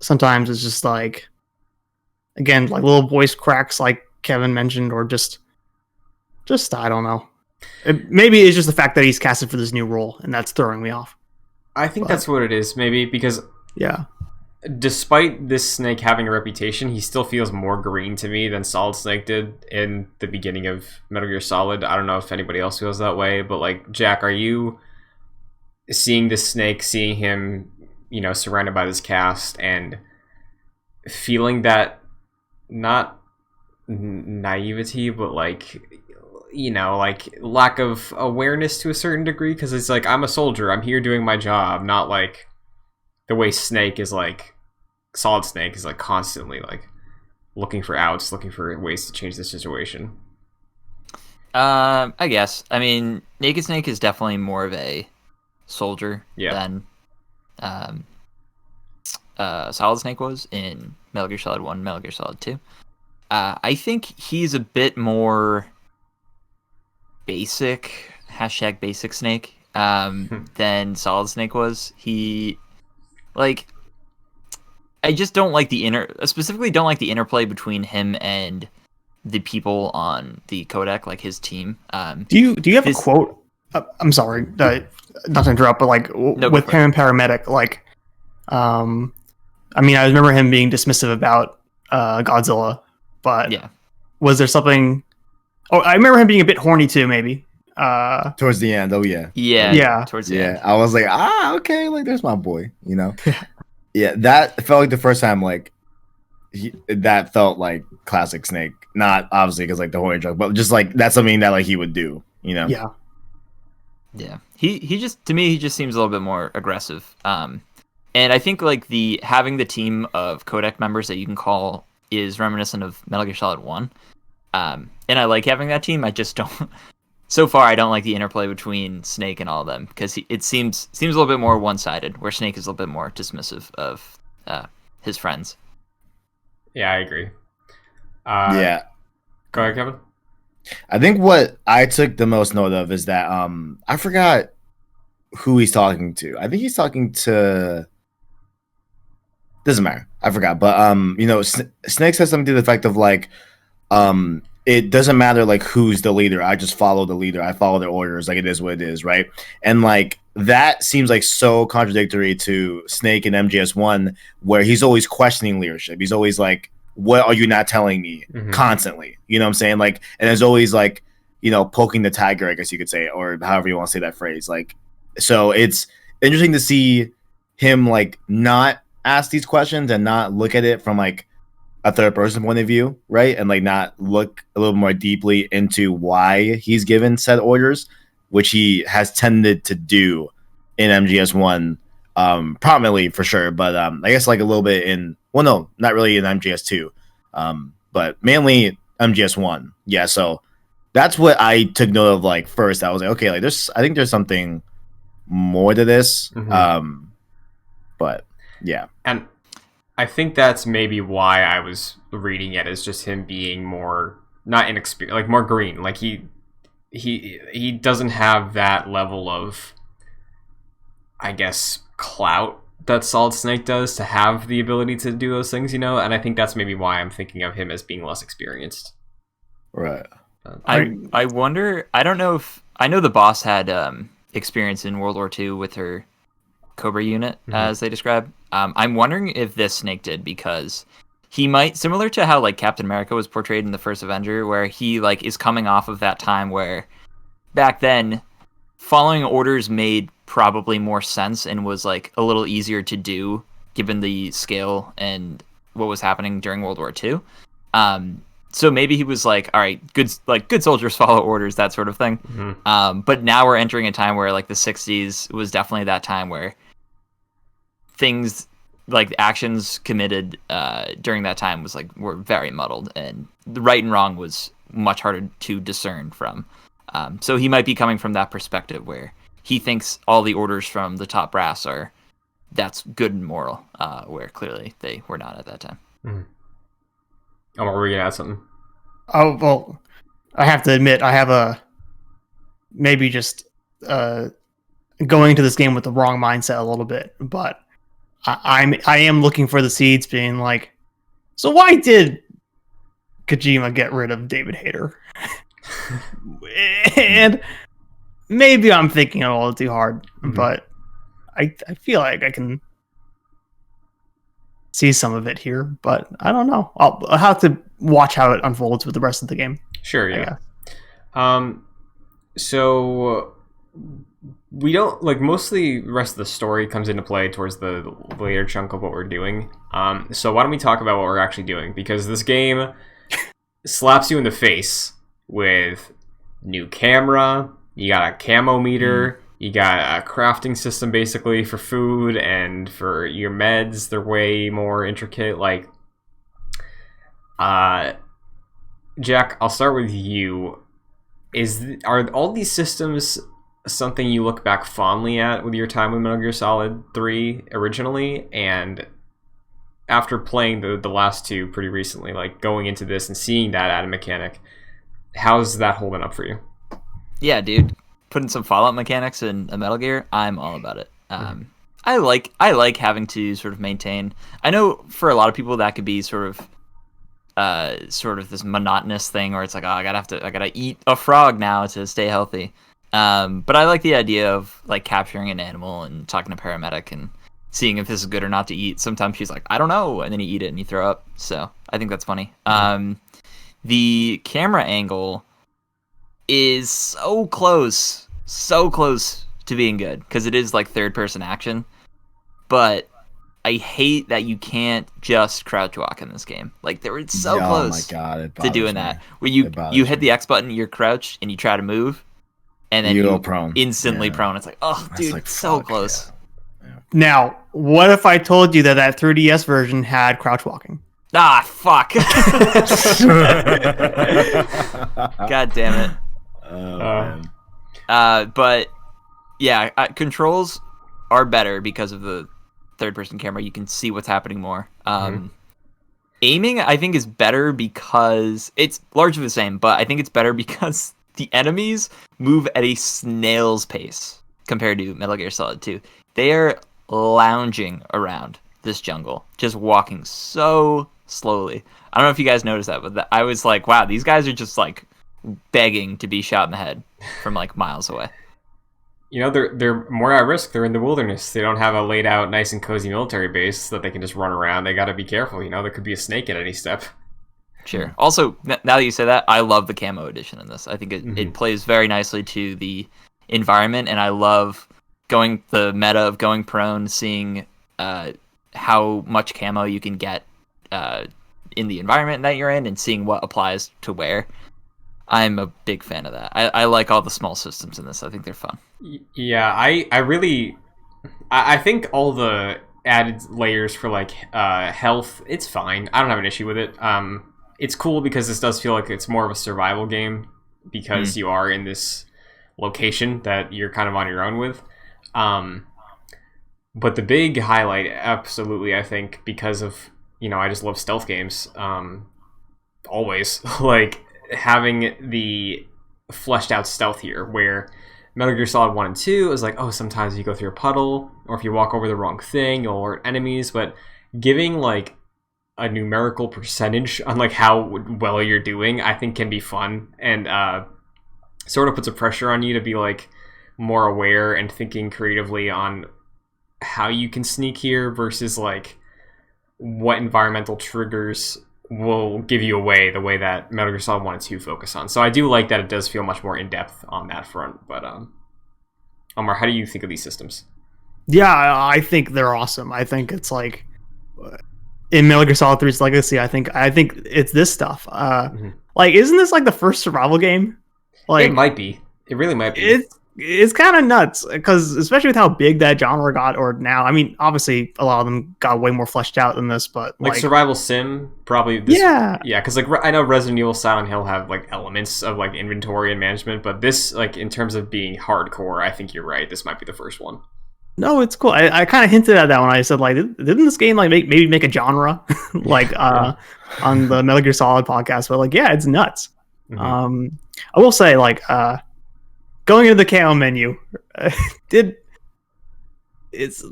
sometimes it's just like, again, like little voice cracks, like Kevin mentioned, or just I don't know. Maybe it's just the fact that he's casted for this new role, and that's throwing me off. I think that's what it is, maybe, because yeah, despite this Snake having a reputation, he still feels more green to me than Solid Snake did in the beginning of Metal Gear Solid. I don't know if anybody else feels that way, but like, Jack, are you seeing this Snake, seeing him, you know, surrounded by this cast, and feeling that, not naivety, but like, you know, like lack of awareness to a certain degree? Because it's like, I'm a soldier, I'm here doing my job, not like the way Snake is like, Solid Snake is like constantly like looking for outs, looking for ways to change the situation. I guess. I mean, Naked Snake is definitely more of a soldier than Solid Snake was in Metal Gear Solid 1, Metal Gear Solid 2. I think he's a bit more basic, #basic Snake, than Solid Snake was. He, like, I just don't like specifically don't like the interplay between him and the people on the codec, like his team. Do you have a quote? I'm sorry, not to interrupt, but like with him and Paramedic, like, I mean, I remember him being dismissive about Godzilla, but was there something? Oh, I remember him being a bit horny too, maybe. Towards the end, yeah. Towards the end. I was like, okay, like there's my boy, you know. Yeah, that felt like the first time, like that felt like classic Snake. Not obviously because like the horny drug, but just like that's something that like he would do, you know. Yeah. He just, to me, he just seems a little bit more aggressive. And I think like having the team of codec members that you can call is reminiscent of Metal Gear Solid 1. And I like having that team. I just don't. So far, I don't like the interplay between Snake and all of them, because it seems a little bit more one-sided, where Snake is a little bit more dismissive of his friends. Yeah, I agree. Yeah. Go ahead, Kevin. I think what I took the most note of is that I forgot who he's talking to. I think he's talking to. Doesn't matter. I forgot, but you know, Snake says something to the effect of like, it doesn't matter like who's the leader. I just follow the leader. I follow their orders. Like it is what it is, right? And like that seems like so contradictory to Snake in MGS1, where he's always questioning leadership. He's always like, "What are you not telling me?" Constantly. You know what I'm saying? Like, and there's always like, you know, poking the tiger, I guess you could say, or however you want to say that phrase. Like, so it's interesting to see him like not ask these questions and not look at it from like a third person point of view, right? And like not look a little more deeply into why he's given said orders, which he has tended to do in MGS1, prominently for sure, but I guess like a little bit in, well, no, not really in MGS2, but mainly MGS1. Yeah, so that's what I took note of. Like first, I was like, okay, like I think there's something more to this, but yeah, and I think that's maybe why I was reading it as just him being more not inexperienced, like more green. Like he doesn't have that level of, I guess, clout that Solid Snake does to have the ability to do those things, you know. And I think that's maybe why I'm thinking of him as being less experienced. Right. I wonder. I don't know if I know the boss had experience in World War II with her Cobra unit, as they describe. I'm wondering if this Snake did, because he might, similar to how like Captain America was portrayed in the first Avenger, where he like is coming off of that time where back then following orders made probably more sense and was like a little easier to do given the scale and what was happening during World War II. So maybe he was like, all right, good soldiers follow orders, that sort of thing. Mm-hmm. But now we're entering a time where like the 60s was definitely that time where things like actions committed during that time were very muddled, and the right and wrong was much harder to discern from. So he might be coming from that perspective where he thinks all the orders from the top brass that's good and moral, where clearly they were not at that time. Mm-hmm. Oh, were we gonna add something? Oh, well, I have to admit, I have maybe just going into this game with the wrong mindset a little bit, but I am looking for the seeds being like, so why did Kojima get rid of David Hayter? And maybe I'm thinking a little too hard, but I feel like I can see some of it here, but I don't know. I'll have to watch how it unfolds with the rest of the game. Sure, yeah. So we don't like mostly the rest of the story comes into play towards the later chunk of what we're doing. So why don't we talk about what we're actually doing? Because this game slaps you in the face with new camera. You got a camo meter. You got a crafting system basically for food and for your meds. They're way more intricate. Like, Jack, I'll start with you. Are all these systems something you look back fondly at with your time with Metal Gear Solid 3 originally, and after playing the last two pretty recently, like going into this and seeing that added mechanic, how's that holding up for you? Yeah, dude, putting some Fallout mechanics in a Metal Gear, I'm all about it. I like having to sort of maintain. I know for a lot of people that could be sort of this monotonous thing where it's like, oh, I gotta eat a frog now to stay healthy. But I like the idea of like capturing an animal and talking to paramedic and seeing if this is good or not to eat. Sometimes she's like, I don't know, and then you eat it and you throw up. So I think that's funny. The camera angle is so close to being good because it is like third person action, but I hate that you can't just crouch walk in this game. Like they were so close to doing that. Where you hit the X button, you're crouched, and you try to move, and then you go prone. Instantly prone. It's like, oh, dude, like, so close. Yeah. Now, what if I told you that 3DS version had crouch walking? Ah, fuck. God damn it. Oh, man. But yeah, controls are better because of the third-person camera. You can see what's happening more. Aiming, I think, is better because it's largely the same, but I think it's better because the enemies move at a snail's pace compared to Metal Gear Solid 2. They are lounging around this jungle, just walking so slowly. I don't know if you guys noticed that, but I was like, wow, these guys are just like begging to be shot in the head from like miles away. You know, they're more at risk. They're in the wilderness. They don't have a laid out, nice and cozy military base that they can just run around. They got to be careful. You know, there could be a snake at any step. Sure. Also, now that you say that, I love the camo edition in this. I think it plays very nicely to the environment, and I love the meta of going prone, seeing how much camo you can get in the environment that you're in, and seeing what applies to where. I'm a big fan of that. I like all the small systems in this. I think they're fun. Yeah, I think all the added layers for like health, it's fine. I don't have an issue with it. It's cool because this does feel like it's more of a survival game because you are in this location that you're kind of on your own with. But the big highlight, absolutely, I think, because of, I just love stealth games. Always. Like, having the fleshed out stealth here, where Metal Gear Solid 1 and 2 is like, oh, sometimes you go through a puddle, or if you walk over the wrong thing, you'll alert enemies, but giving, like, a numerical percentage on, like, how well you're doing, I think can be fun, and sort of puts a pressure on you to be, like, more aware and thinking creatively on how you can sneak here versus, like, what environmental triggers will give you away the way that Metal Gear Solid 1 and 2 focus on. So I do like that it does feel much more in-depth on that front. But Omar, how do you think of these systems? Yeah, I think they're awesome. I think it's like in Metal Gear Solid 3's Legacy, I think it's this stuff. Like, isn't this like the first survival game? Like, It might be. It really might be. It's kind of nuts because especially with how big that genre got, or now, I mean, obviously a lot of them got way more fleshed out than this, but like survival sim, probably. Yeah, because like I know Resident Evil, Silent Hill have like elements of like inventory and management, but this, like in terms of being hardcore, I think you're right. This might be the first one. No, it's cool. I kind of hinted at that when I said like, didn't this game like maybe make a genre like on the Metal Gear Solid podcast? But like, yeah, it's nuts. I will say like going into the camo menu, it's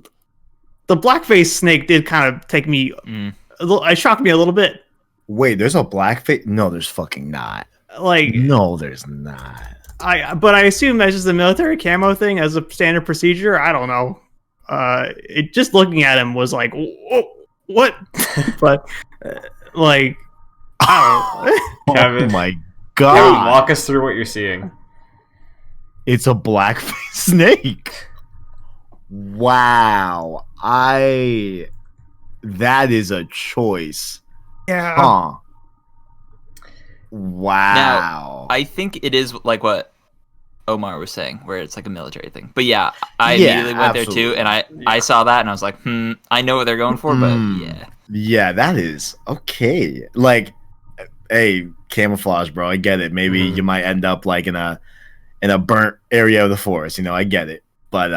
the blackface snake did kind of take me. It shocked me a little bit. Wait, there's a blackface? No, there's fucking not. Like, no, there's not. But I assume that's just a military camo thing as a standard procedure. I don't know. It just looking at him was like, what? But like, I don't know. Kevin, oh my god! Kevin, walk us through what you're seeing. It's a blackface snake. Wow, that is a choice. Yeah. Huh. Wow. Now, I think it is like what Omar was saying, where it's like a military thing. But yeah, I immediately went there too, and I saw that, and I was like, I know what they're going for, but yeah. Yeah, that is okay. Like, hey, camouflage, bro. I get it. Maybe you might end up like in a burnt area of the forest. You know, I get it. But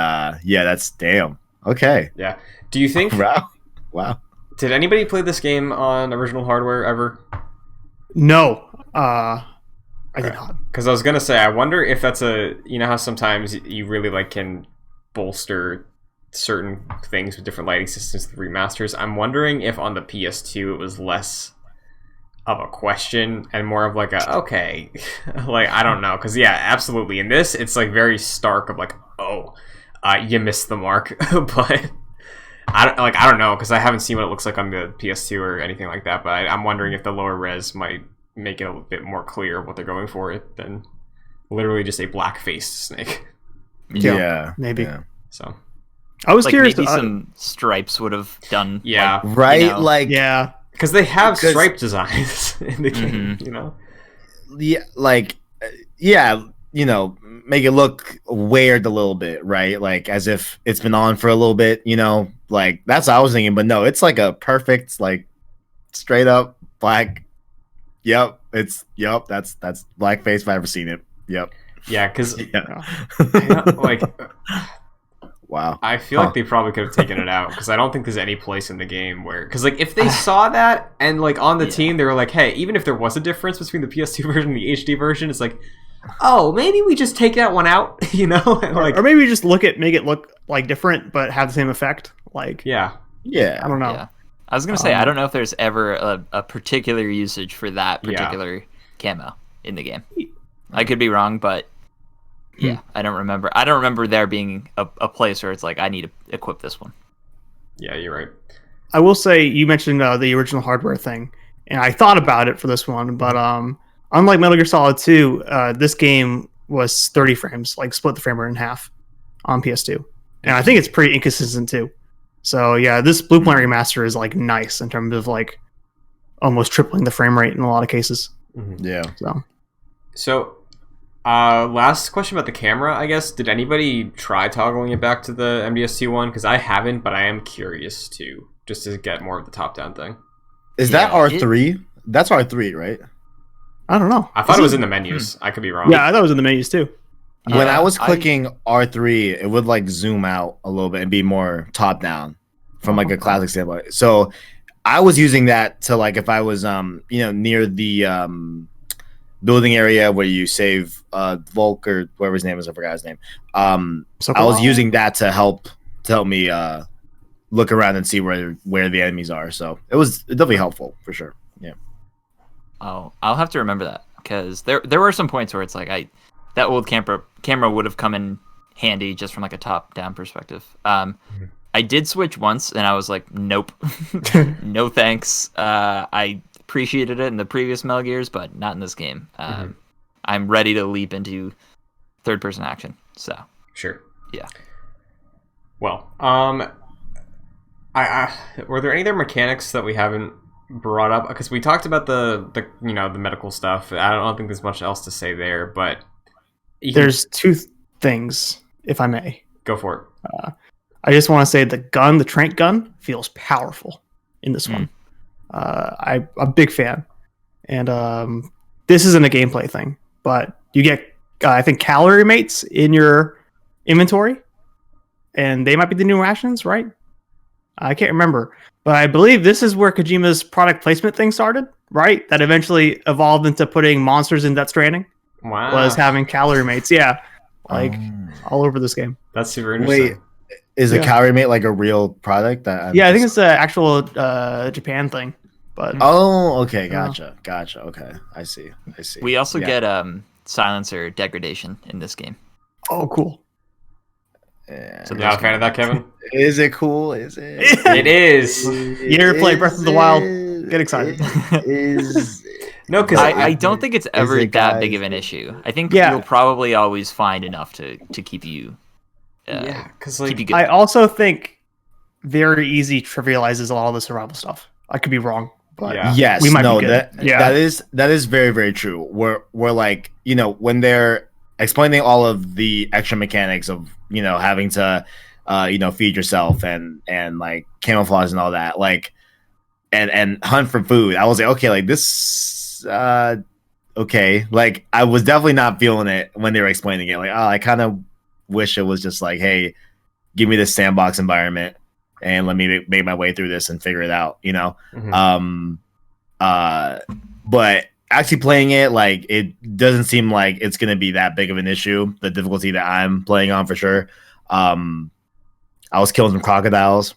yeah, that's damn. Okay. Yeah. Do you think? Wow. Did anybody play this game on original hardware ever? No. I did not. Because I was gonna say, I wonder if that's you know how sometimes you really like can bolster certain things with different lighting systems with remasters. I'm wondering if on the PS2 it was less of a question and more of like a okay, like I don't know, because yeah, absolutely. In this, it's like very stark of like, oh, you missed the mark, but. I don't know, because I haven't seen what it looks like on the PS2 or anything like that, but I'm wondering if the lower res might make it a bit more clear what they're going for it than literally just a black-faced snake. Yeah, maybe. Yeah. So I was curious. Maybe some stripes would have done. Yeah, like, right. You know, like because they have stripe designs in the game. You know. Yeah, like you know, make it look weird a little bit, right? Like as if it's been on for a little bit, you know, like that's what I was thinking, but no, it's like a perfect, like straight up black. Yep. That's blackface if I've ever seen it. Yep. Yeah. Cause like, wow. I feel like they probably could have taken it out because I don't think there's any place in the game where, because like if they saw that and like on the team, they were like, hey, even if there was a difference between the PS2 version and the HD version, it's like, oh, maybe we just take that one out, you know? Like, or maybe we just make it look like different, but have the same effect. Like, yeah, I don't know. Yeah. I was gonna say I don't know if there's ever a particular usage for that particular camo in the game. I could be wrong, but yeah, I don't remember. I don't remember there being a place where it's like I need to equip this one. Yeah, you're right. I will say you mentioned the original hardware thing, and I thought about it for this one, but unlike Metal Gear Solid 2, this game was 30 frames, like split the frame rate in half on PS2. And I think it's pretty inconsistent too. So yeah, this Blueprint remaster is like nice in terms of like almost tripling the frame rate in a lot of cases. Yeah. So last question about the camera, I guess. Did anybody try toggling it back to the MDS2 one? Because I haven't, but I am curious to, just to get more of the top-down thing. Is that R3? That's R3, right? I don't know. I thought it was in the menus. I could be wrong. Yeah, I thought it was in the menus too. When I was clicking R3, it would like zoom out a little bit and be more top down from like a classic standpoint. So I was using that to like if I was near the building area where you save Volk or whatever his name is, I forgot his name. I was using that to help me look around and see where the enemies are. So it was definitely helpful for sure. Yeah. Oh, I'll have to remember that because there were some points where it's like that old camera would have come in handy just from like a top down perspective. I did switch once, and I was like, nope, no thanks. I appreciated it in the previous Metal Gears, but not in this game. I'm ready to leap into third-person action. So Sure. yeah. Well, were there any other mechanics that we haven't brought up? Because we talked about the the medical stuff. I don't think there's much else to say there, but There's two things, if I may. Go for it. I just want to say the trank gun feels powerful in this one. I'm a big fan. And this isn't a gameplay thing, but you get, I think, calorie mates in your inventory, and they might be the new rations, right? I can't remember, but I believe this is where Kojima's product placement thing started, right? That eventually evolved into putting monsters in Death Stranding. Wow. Was having calorie mates, yeah, like all over this game. That's super interesting. Wait, is a calorie mate like a real product? Yeah, I think it's an actual Japan thing. But oh, okay, gotcha. Okay, I see. We also get silencer degradation in this game. Oh, cool. Yeah. So not a fan of that, Kevin? Is it cool? Is it? It is. You ever play Breath of the Wild? Get excited. No, because I don't think it's ever it, that guys? big of an issue. I think Yeah. you'll probably always find enough to keep you. yeah, because keep you like good. I also think very easy trivializes a lot of the survival stuff. I could be wrong, but Yeah. Yes, we might no, be good. that is very, very true. We're like, when they're explaining all of the extra mechanics of having to feed yourself and like camouflage and all that, like and hunt for food. I was like, okay, like this okay. Like I was definitely not feeling it when they were explaining it. Like, oh, I kind of wish it was just like, hey, give me this sandbox environment and let me make my way through this and figure it out, but actually playing it, like, it doesn't seem like it's going to be that big of an issue, the difficulty that I'm playing on, for sure. I was killing some crocodiles,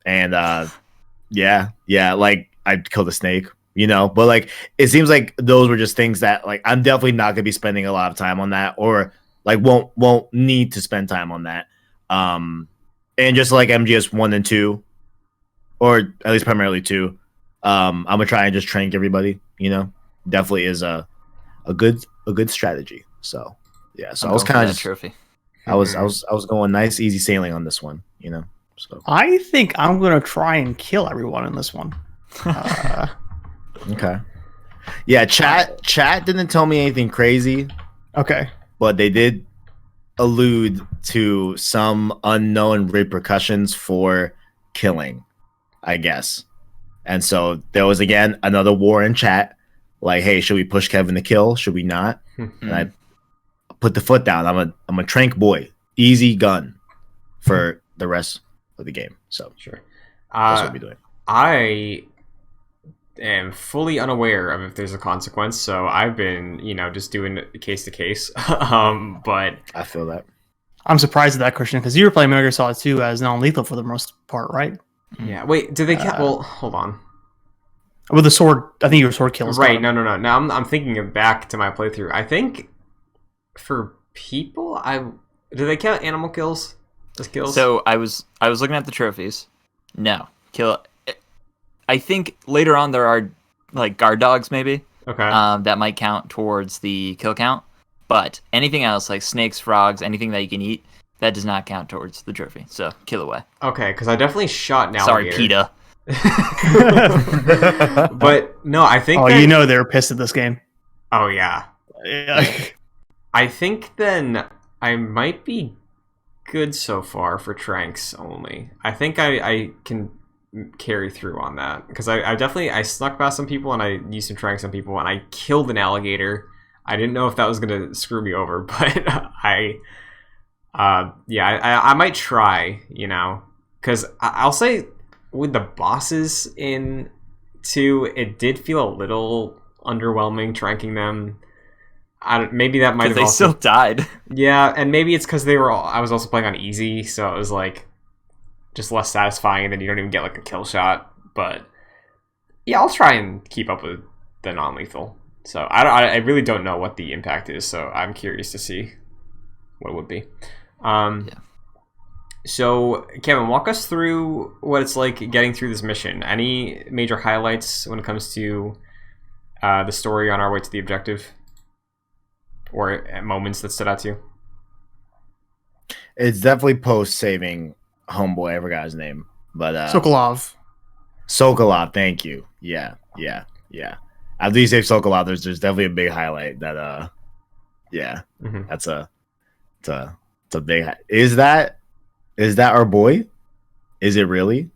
and like, I killed a snake, but like, it seems like those were just things that, like, I'm definitely not going to be spending a lot of time on that, or like won't need to spend time on that. And just like MGS 1 and 2, or at least primarily 2, I'm gonna try and just trank everybody. Definitely is a good strategy. So yeah, so I was kind of trophy. I was going nice, easy sailing on this one. So I think I'm gonna try and kill everyone in this one. okay, yeah. Chat didn't tell me anything crazy. Okay, but they did allude to some unknown repercussions for killing, I guess. And so there was, again, another war in chat. Like, hey, should we push Kevin to kill? Should we not? And I put the foot down. I'm a trank boy. Easy gun for the rest of the game. So sure. That's what we'll be doing. I am fully unaware of if there's a consequence, so I've been, just doing case to case. But I feel that. I'm surprised at that, Christian, because you were playing Metal Gear Solid 2 as non-lethal for the most part, right? yeah, wait, did they well, hold on. With the sword, I think your sword kills. Right, no. Now I'm thinking back to my playthrough. I think for people, do they count animal kills as kills? So I was looking at the trophies. No, kill. I think later on there are like guard dogs, maybe. Okay. That might count towards the kill count, but anything else like snakes, frogs, anything that you can eat, that does not count towards the trophy. So kill away. Okay, because I definitely shot an Sorry, alligator. PETA. But no, I think. Oh, they're pissed at this game. Oh yeah. Yeah. I think then I might be good so far for tranks only. I think I can carry through on that, because I definitely snuck past some people and I used some tranks on people and I killed an alligator. I didn't know if that was gonna screw me over, but I might try, because I'll say with the bosses in 2, it did feel a little underwhelming tranking them. Maybe that might have they also... still died. Yeah, and maybe it's because I was also playing on easy, so it was like just less satisfying, and then you don't even get like a kill shot. But yeah, I'll try and keep up with the non-lethal. So I really don't know what the impact is, so I'm curious to see what it would be. So, Kevin, walk us through what it's like getting through this mission. Any major highlights when it comes to the story on our way to the objective, or moments that stood out to you? It's definitely post saving homeboy. I forgot his name, but Sokolov. Sokolov. Thank you. Yeah. After you save Sokolov, there's definitely a big highlight that Mm-hmm. that's it's a big. Is that our boy? Is it really?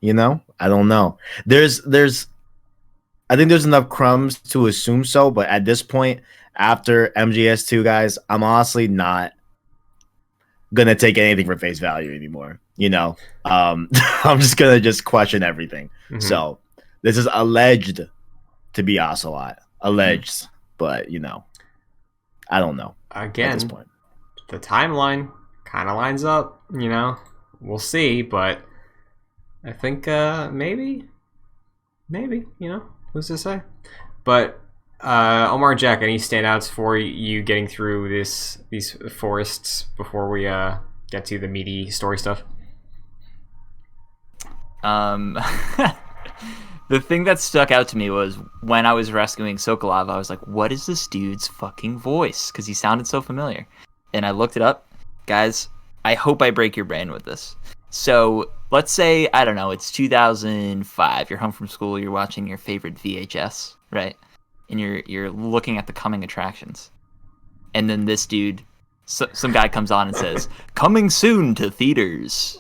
I don't know. I think there's enough crumbs to assume so, but at this point, after MGS2, guys, I'm honestly not gonna take anything for face value anymore. I'm just gonna question everything. Mm-hmm. So this is alleged to be Ocelot, alleged, but I don't know. Again, at this point, the timeline kind of lines up. We'll see, but I think maybe, who's to say? But Omar, Jack, any standouts for you getting through these forests before we get to the meaty story stuff? The thing that stuck out to me was when I was rescuing Sokolov, I was like, what is this dude's fucking voice? Because he sounded so familiar. And I looked it up. Guys, I hope I break your brain with this. So let's say, I don't know, it's 2005. You're home from school. You're watching your favorite VHS, right? And you're looking at the coming attractions. And then this dude, some guy comes on and says, coming soon to theaters.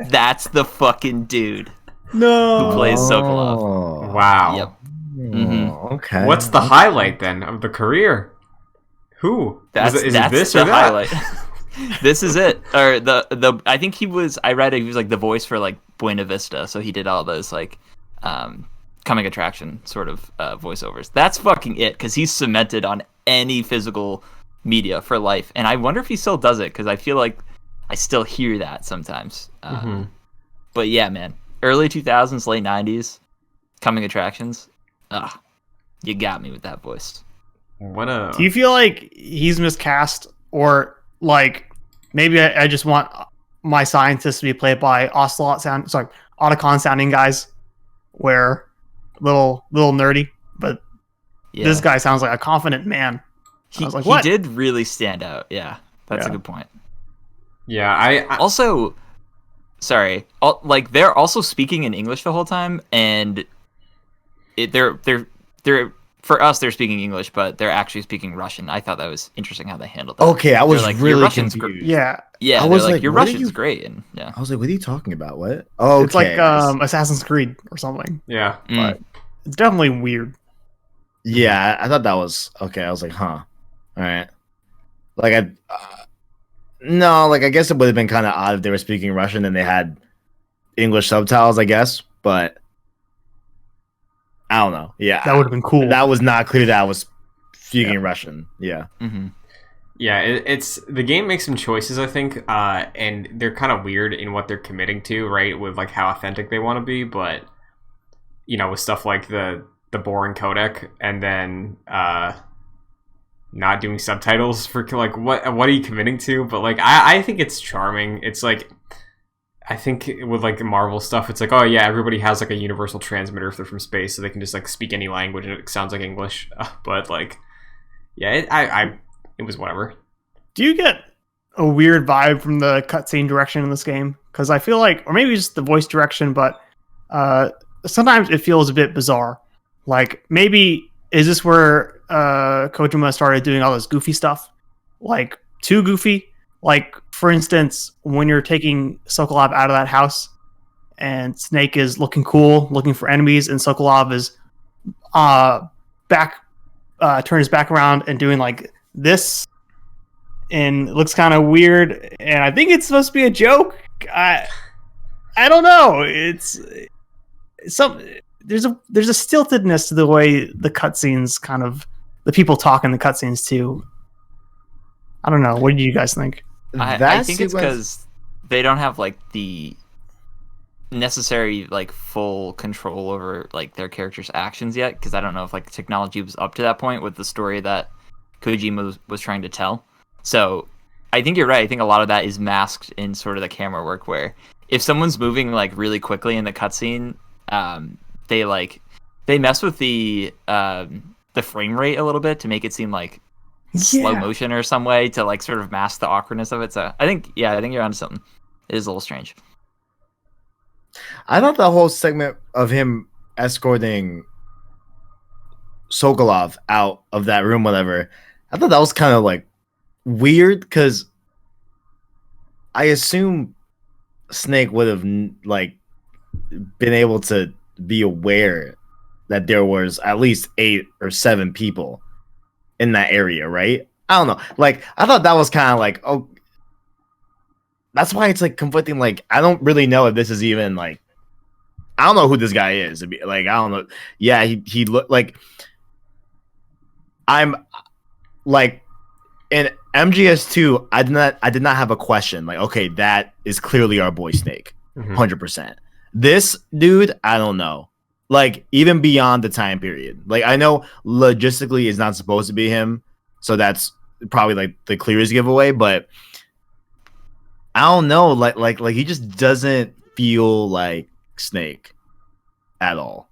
That's the fucking dude. No. Who plays Sokolov. Wow. Yep. Mm-hmm. Okay. What's the highlight then of the career? Who? That's is it this the or that? highlight. This is it. Or the I think I read it, he was like the voice for like Buena Vista, so he did all those like coming attraction sort of voiceovers. That's fucking it, because he's cemented on any physical media for life. And I wonder if he still does it, because I feel like I still hear that sometimes. But yeah, man. Early 2000s, late 90s, coming attractions. You got me with that voice. Do you feel like he's miscast, or like maybe I just want my scientists to be played by Otacon sounding guys, where little nerdy, but this guy sounds like a confident man. I was like, what? He did really stand out. Yeah, that's a good point. Yeah, I also. Sorry, like they're also speaking in English the whole time, and they're for us they're speaking English, but they're actually speaking Russian. I thought that was interesting how they handled that. Okay, I was like, really confused. Yeah, I was like, your Russian's great, and I was like, what are you talking about? What? Oh, okay. It's like Assassin's Creed or something. Yeah, but it's definitely weird. Yeah, I thought that was okay. I was like, huh, all right. Like no, like I guess it would have been kind of odd if they were speaking Russian and they had English subtitles, I guess, but I don't know. Yeah, that would have been cool. That was not clear that I was speaking Russian. Yeah. Mm-hmm. Yeah, it's the game makes some choices, I think, and they're kind of weird in what they're committing to, right? With like how authentic they want to be, but with stuff like the boring codec, and then not doing subtitles for like what are you committing to? But like I think it's charming. It's like I think with like Marvel stuff, it's like, oh yeah, everybody has like a universal transmitter if they're from space, so they can just like speak any language and it sounds like English. But like, yeah, it was whatever. Do you get a weird vibe from the cutscene direction in this game? Because I feel like, or maybe just the voice direction, but sometimes it feels a bit bizarre. Like maybe is this where Kojima started doing all this goofy stuff? Like too goofy? Like, for instance, when you're taking Sokolov out of that house and Snake is looking cool, looking for enemies, and Sokolov is turn his back around and doing like this, and it looks kind of weird, and I think it's supposed to be a joke. I don't know. It's there's a stiltedness to the way the cutscenes kind of, the people talk in the cutscenes too. I don't know. What do you guys think? I think it's because they don't have like the necessary like full control over like their characters' actions yet, because I don't know if like technology was up to that point with the story that Kojima was trying to tell. So I think you're right. I think a lot of that is masked in sort of the camera work, where if someone's moving like really quickly in the cutscene, they mess with the frame rate a little bit to make it seem like slow motion or some way to like sort of mask the awkwardness of it. So I think you're onto something. It is a little strange. I thought the whole segment of him escorting Sokolov out of that room, whatever, I thought that was kind of like weird because I assume Snake would have like been able to be aware that there was at least 8 or 7 people in that area, right? I don't know. Like, I thought that was kind of like, oh, that's why it's like conflicting. Like, I don't really know if this is even like, I don't know who this guy is. Like, I don't know. Yeah, he looked like, I'm like in MGS2. I did not have a question. Like, okay, that is clearly our boy Snake, 100%. This dude, I don't know. Like, even beyond the time period. Like, I know logistically it's not supposed to be him, so that's probably like the clearest giveaway. But I don't know. Like he just doesn't feel like Snake at all.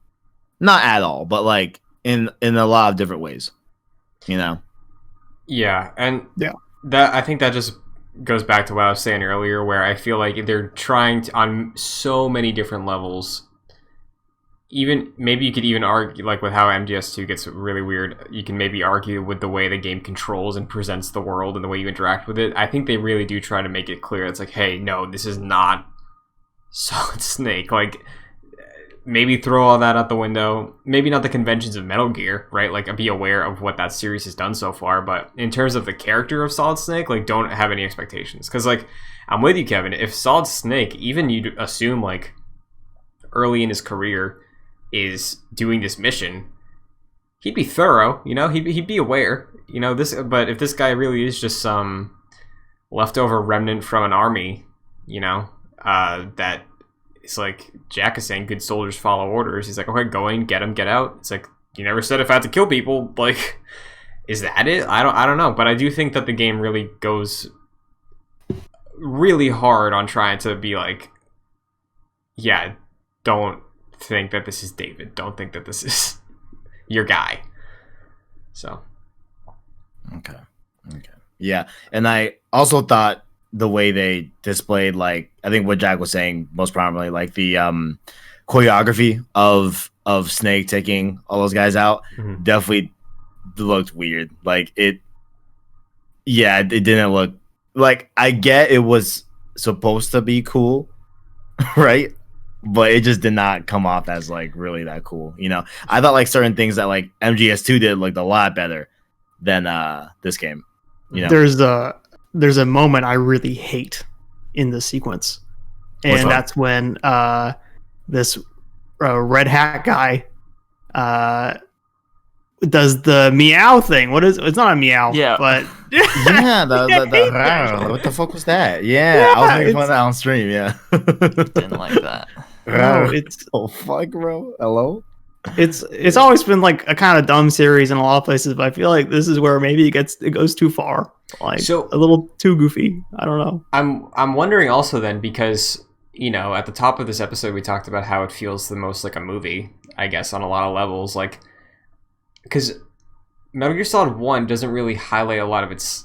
Not at all, but like in a lot of different ways. You know? Yeah, and yeah, that I think that just goes back to what I was saying earlier, where I feel like they're trying to, on so many different levels. Even maybe you could even argue, like with how MGS2 gets really weird, you can maybe argue with the way the game controls and presents the world and the way you interact with it. I think they really do try to make it clear. It's like, hey, no, this is not Solid Snake. Like, maybe throw all that out the window. Maybe not the conventions of Metal Gear, right? Like, be aware of what that series has done so far. But in terms of the character of Solid Snake, like, don't have any expectations. Because, like, I'm with you, Kevin. If Solid Snake, even you'd assume, like, early in his career, is doing this mission, he'd be thorough, you know, he'd be aware, you know, this. But if this guy really is just some leftover remnant from an army, you know, that it's like Jack is saying, good soldiers follow orders. He's like, okay, go in, get him, get out. It's like, you never said if I had to kill people. Like, is that it? I don't know. But I do think that the game really goes really hard on trying to be like, yeah, don't think that this is David. Don't think that this is your guy. So. Okay. Yeah. And I also thought the way they displayed, like, I think what Jack was saying most prominently, like the choreography of Snake taking all those guys out, definitely looked weird. Like, it didn't look like, I get it was supposed to be cool, right? But it just did not come off as like really that cool, you know. I thought like certain things that like MGS2 did looked a lot better than this game. You know, there's a moment I really hate in this sequence, and that's when this red hat guy does the meow thing. It's not a meow, but yeah, what the fuck was that? Yeah, I was making fun of that on stream. Yeah, didn't like that. No, it's fuck, bro. Hello. It's always been like a kind of dumb series in a lot of places, but I feel like this is where maybe it goes too far, like so a little too goofy. I don't know. I'm wondering also then, because you know at the top of this episode we talked about how it feels the most like a movie, I guess, on a lot of levels, like because Metal Gear Solid 1 doesn't really highlight a lot of its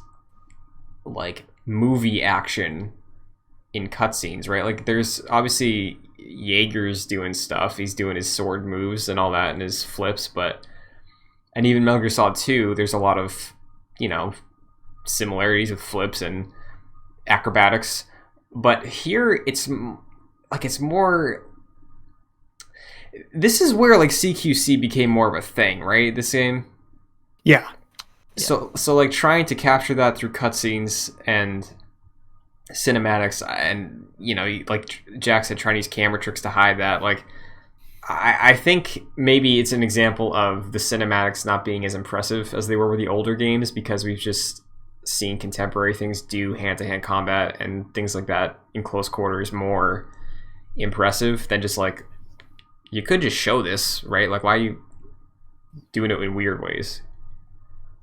like movie action in cutscenes, right? Like there's obviously Jaeger's doing stuff. He's doing his sword moves and all that and his flips, and even Metal Gear Solid 2, there's a lot of, you know, similarities with flips and acrobatics. But here it's more, this is where like CQC became more of a thing, right? This game. Yeah. So like trying to capture that through cutscenes and cinematics, and you know, like Jack said, trying to use camera tricks to hide that. Like, I think maybe it's an example of the cinematics not being as impressive as they were with the older games, because we've just seen contemporary things do hand-to-hand combat and things like that in close quarters more impressive than just like, you could just show this, right? Like, why are you doing it in weird ways?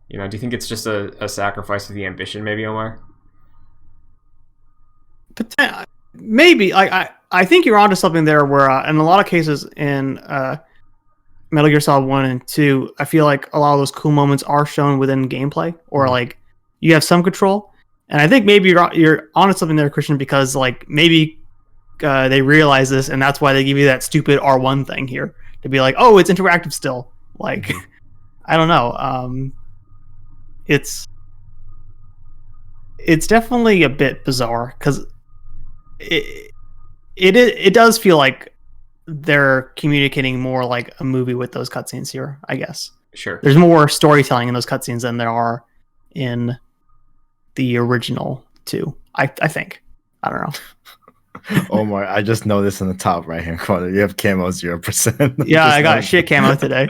You know, do you think it's just a sacrifice of the ambition, maybe, Omar? Maybe. I think you're onto something there. Where in a lot of cases in Metal Gear Solid 1 and 2, I feel like a lot of those cool moments are shown within gameplay, or like you have some control. And I think maybe you're onto something there, Christian, because like maybe they realize this, and that's why they give you that stupid R1 thing here to be like, oh, it's interactive still. Like, I don't know. It's definitely a bit bizarre because it does feel like they're communicating more like a movie with those cutscenes here, I guess. Sure. There's more storytelling in those cutscenes than there are in the original 2. I think. I don't know. Omar, I just noticed in the top right hand corner you have camo 0%. Yeah, I got shit camo today.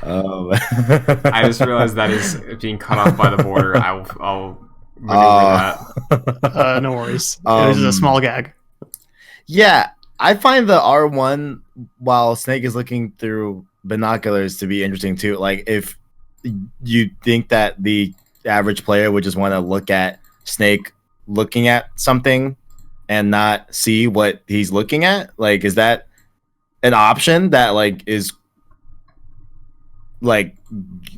I just realized that is being cut off by the border. I'll maneuver that. No worries. It was just a small gag. Yeah, I find the R1 while Snake is looking through binoculars to be interesting too. Like, if you think that the average player would just want to look at Snake looking at something and not see what he's looking at, like, is that an option that like is like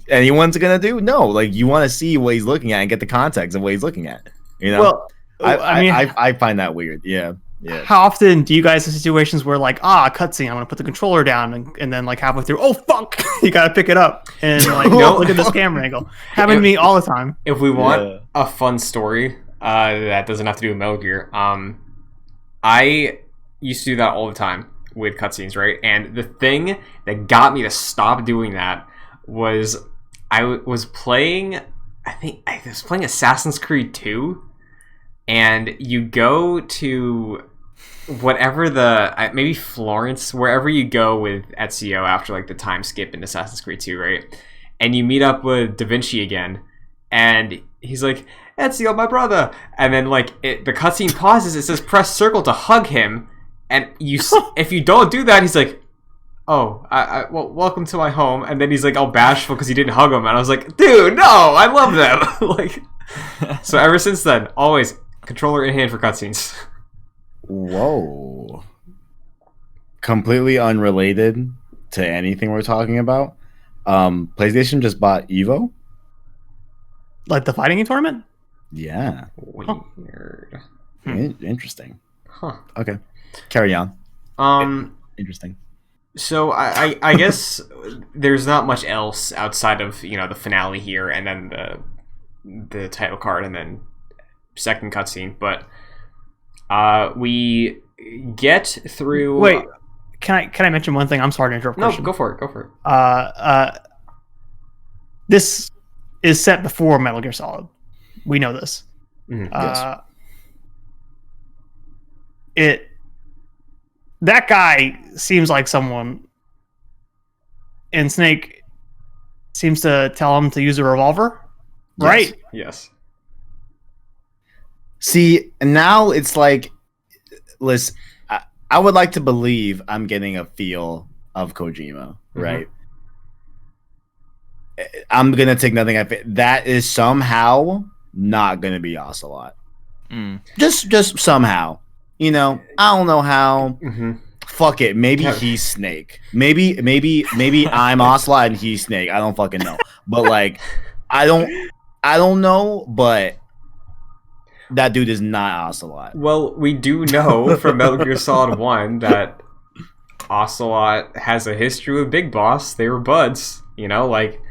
anyone's gonna do? No, like, you want to see what he's looking at and get the context of what he's looking at, you know? Well, I find that weird. Yeah. How often do you guys have situations where like, cutscene, I'm gonna put the controller down, and then like halfway through, oh fuck, you gotta pick it up and like look at this camera angle. Happened to me all the time. If we want a fun story that doesn't have to do with Metal Gear, I used to do that all the time with cutscenes, right? And the thing that got me to stop doing that was I was playing Assassin's Creed 2, and you go to whatever maybe Florence, wherever you go with Ezio after like the time skip in Assassin's Creed 2, right? And you meet up with Da Vinci again, and he's like, Ezio, my brother, and then like the cutscene pauses. It says press circle to hug him, and if you don't do that, he's like, oh, well, welcome to my home, and then he's like all bashful because he didn't hug him, and I was like, dude, no, I love them. Like, so ever since then, always controller in hand for cutscenes. Whoa. Completely unrelated to anything we're talking about. PlayStation just bought Evo. Like the fighting game tournament? Yeah. Weird. Interesting. Huh. Okay. Carry on. Interesting. So I guess there's not much else outside of, the finale here, and then the title card, and then second cutscene, but we get through. Wait, can I mention one thing? I'm sorry to interrupt. No, Christian. go for it. This is set before Metal Gear Solid. We know this. Mm-hmm. Yes. That guy seems like someone, and Snake seems to tell him to use a revolver, right? Yes. See, now it's like, listen, I would like to believe I'm getting a feel of Kojima, right? I'm gonna take nothing. That is somehow not gonna be Ocelot. Just somehow, I don't know how. Fuck it. Maybe he's Snake. Maybe I'm Ocelot and he's Snake. I don't fucking know. But like, I don't know. But that dude is not Ocelot. Well, we do know from Metal Gear Solid 1 that Ocelot has a history with Big Boss. They were buds. Like,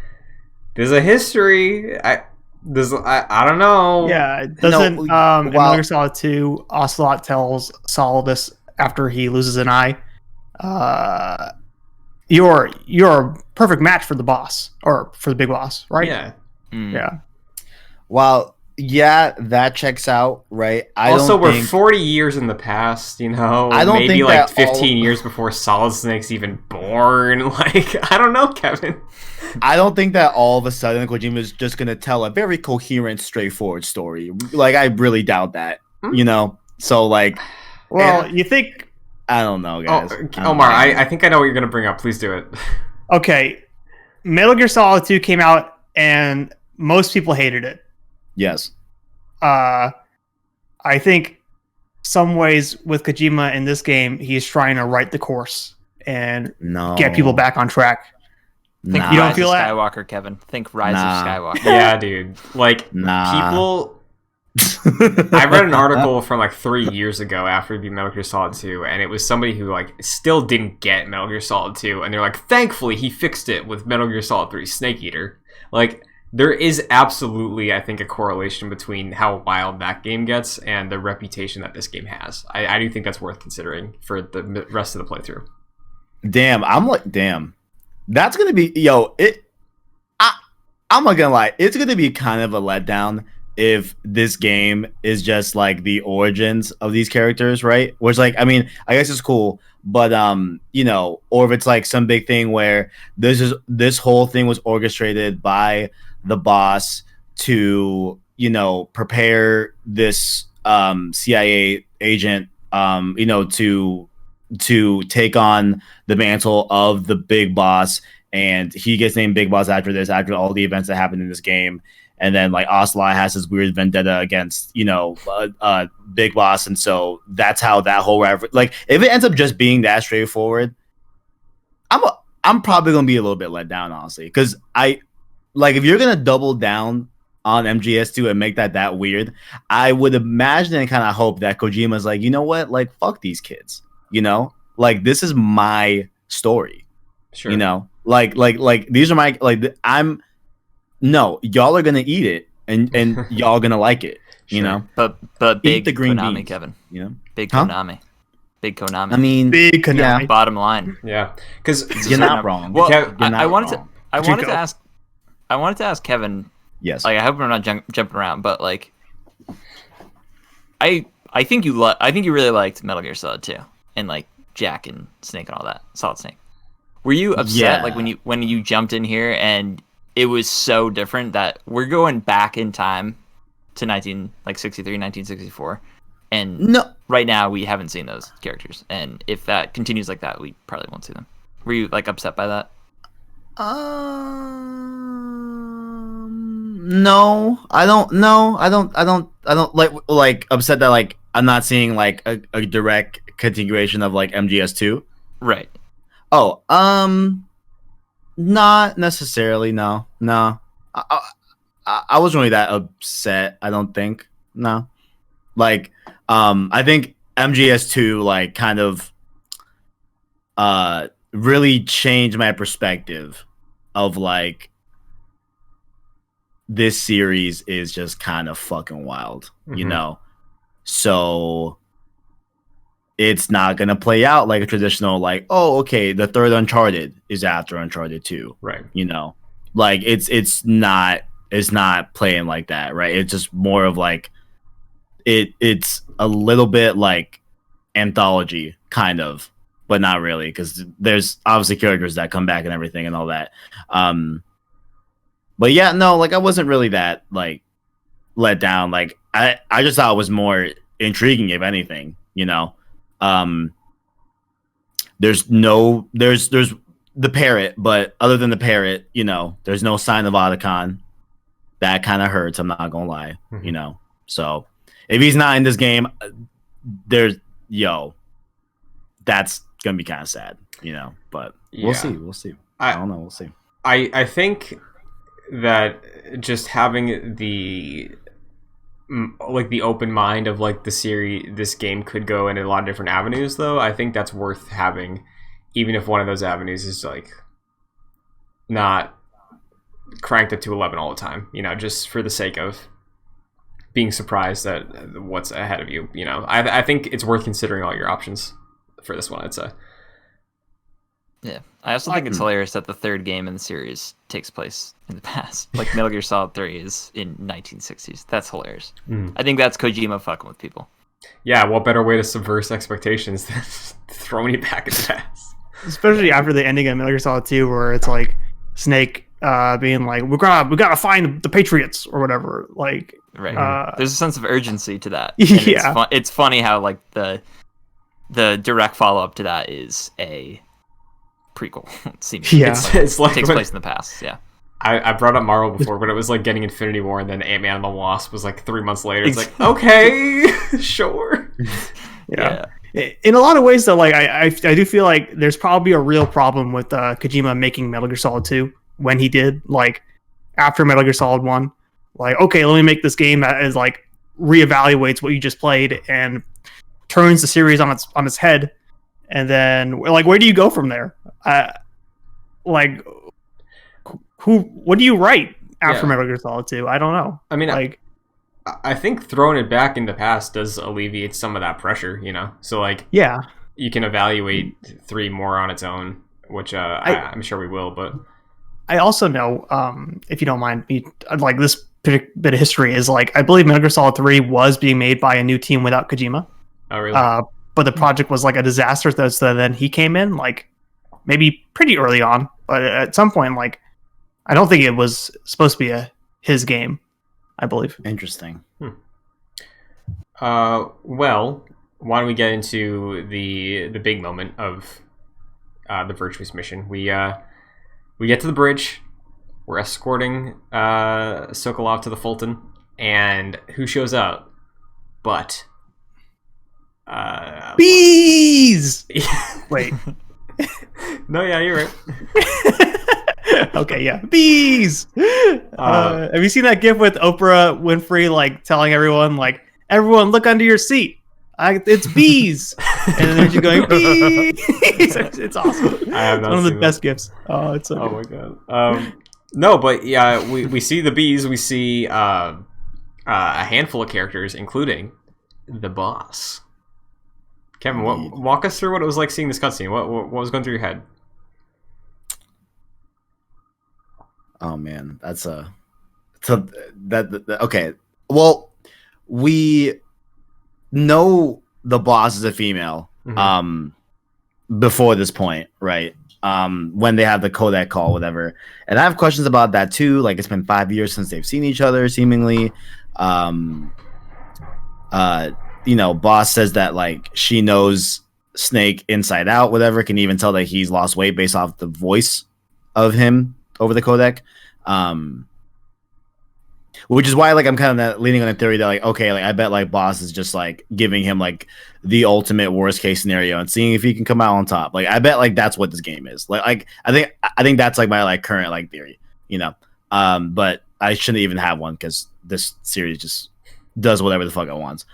there's a history. I don't know. Yeah, doesn't in Metal Gear Solid 2, Ocelot tells Sol this after he loses an eye. You're a perfect match for the boss, or for the big boss, right? Yeah. Yeah. Well, yeah, that checks out, right? We're 40 years in the past, I don't maybe think like that 15 years before Solid Snake's even born. Like, I don't know, Kevin. I don't think that all of a sudden Kojima is just gonna tell a very coherent, straightforward story. Like, I really doubt that. So like, well, you think? I don't know, guys. Omar, I think I know what you're gonna bring up. Please do it. Okay, Metal Gear Solid 2 came out, and most people hated it. Yes. I think some ways with Kojima in this game, he's trying to right the course and get people back on track. Think You don't Rise feel of that? Skywalker, Kevin. Think Rise of Skywalker. Yeah, dude. Like, people... I read an article from like 3 years ago after we beat Metal Gear Solid 2, and it was somebody who like still didn't get Metal Gear Solid 2, and they're like, thankfully he fixed it with Metal Gear Solid 3 Snake Eater. Like, there is absolutely, I think, a correlation between how wild that game gets and the reputation that this game has. I do think that's worth considering for the rest of the playthrough. Damn. That's gonna be I'm not gonna lie, it's gonna be kind of a letdown if this game is just like the origins of these characters, right? Which, like, I mean, I guess it's cool, but you know, or if it's like some big thing where this whole thing was orchestrated by the boss to, you know, prepare this CIA agent, you know, to take on the mantle of the big boss, and he gets named Big Boss after this, after all the events that happened in this game. And then like Ocelot has this weird vendetta against, you know, Big Boss, and so that's how that whole like, if it ends up just being that straightforward, I'm probably gonna be a little bit let down, honestly, because if you're gonna double down on MGS2 and make that weird, I would imagine and kind of hope that Kojima's like, you know what, like, fuck these kids, you know, like, this is my story, Sure. You know, like these are my, like, no, y'all are gonna eat it, and y'all gonna like it, you know. But big Eat the green Konami, beans, Kevin. you know, Big Konami. Big Konami. I mean, Big Konami. yeah. Bottom line. Yeah, because You're not wrong. Well, Kev- I wanted Chico. to ask Kevin. Yes. Like, I hope we're not jumping around, but like, I think you really liked Metal Gear Solid 2 and like Jack and Snake and all that, Solid Snake. Were you upset like when you jumped in here and it was so different that we're going back in time to 1964, and No. right now we haven't seen those characters, and if that continues like that, we probably won't see them. Were you like upset by that? No, I don't. No, I don't like upset that like I'm not seeing like a direct continuation of like MGS2. Right. Oh, not necessarily. No. I wasn't really that upset. I don't think. No. Like, I think MGS2 like kind of really changed my perspective of like, this series is just kind of fucking wild, you know? So it's not going to play out like a traditional, like, oh, okay, the third Uncharted is after Uncharted 2. Right. You know? Like, it's not playing like that, right? It's just more of like, it's a little bit like anthology, kind of, but not really, because there's obviously characters that come back and everything and all that. But yeah, no, like, I wasn't really that like let down. Like, I just thought it was more intriguing, if anything, you know. There's the parrot, but other than the parrot, you know, there's no sign of Otacon. That kind of hurts, I'm not gonna lie, you know. So if he's not in this game, that's gonna be kind of sad, you know. But we'll see. I don't know. We'll see. I think that just having the open mind of like the series, this game could go in a lot of different avenues, though. I think that's worth having, even if one of those avenues is like not cranked up to 11 all the time, you know, just for the sake of being surprised at what's ahead of you, you know. I think it's worth considering all your options for this one, I'd say. Yeah, I also think it's hilarious that the third game in the series takes place in the past. Like, Metal Gear Solid 3 is in 1960s. That's hilarious. I think that's Kojima fucking with people. Yeah, what better way to subvert expectations than throwing you back in the past? Especially after the ending of Metal Gear Solid 2, where it's like Snake being like, we gotta find the Patriots or whatever. Like, right. There's a sense of urgency to that. Yeah, it's funny how like the direct follow up to that is a prequel. It seems Yeah. it's It's like takes when- place in the past. Yeah. I brought up Marvel before, but it was like getting Infinity War, and then Ant-Man and the Wasp was like 3 months later. It's like, okay, sure. Yeah. In a lot of ways, though, like I do feel like there's probably a real problem with Kojima making Metal Gear Solid 2 when he did, like, after Metal Gear Solid 1. Like, okay, let me make this game that is like reevaluates what you just played and turns the series on its head. And then, like, where do you go from there? Like, what do you write after Metal Gear Solid 2? I don't know. I mean, like, I think throwing it back in the past does alleviate some of that pressure, you know? So, like, yeah, you can evaluate 3 more on its own, which I'm sure we will, but... I also know, if you don't mind, like, this bit of history is, like, I believe Metal Gear Solid 3 was being made by a new team without Kojima. Oh, really? But the project was, like, a disaster, so then he came in, like, maybe pretty early on, but at some point, like, I don't think it was supposed to be his game, I believe. Interesting. Well, why don't we get into the big moment of the Virtuous mission? We get to the bridge. We're escorting Sokolov to the Fulton, and who shows up? But bees. Wait. No, yeah, you're right. Okay, yeah, bees. Have you seen that gif with Oprah Winfrey, like, telling everyone, like, everyone look under your seat? It's bees. And then she's going, bees. It's awesome. I have not It's one of the seen best gifs. Oh, it's so Oh good. my god. No, but yeah, we see the bees. We see a handful of characters, including the boss. Kevin, walk us through what it was like seeing this cutscene. What was going through your head? Oh man, okay. Well, we know the boss is a female. Before this point, right? When they have the codec call, whatever. And I have questions about that too. Like, it's been 5 years since they've seen each other, seemingly. Boss says that, like, she knows Snake inside out, whatever, can even tell that he's lost weight based off the voice of him over the codec. Which is why, like, I'm kind of leaning on the theory that, like, okay, like, I bet, like, Boss is just, like, giving him, like, the ultimate worst case scenario and seeing if he can come out on top. Like, I bet, like, that's what this game is. Like I think that's, like, my, like, current, like, theory, you know. But I shouldn't even have one because this series just does whatever the fuck it wants.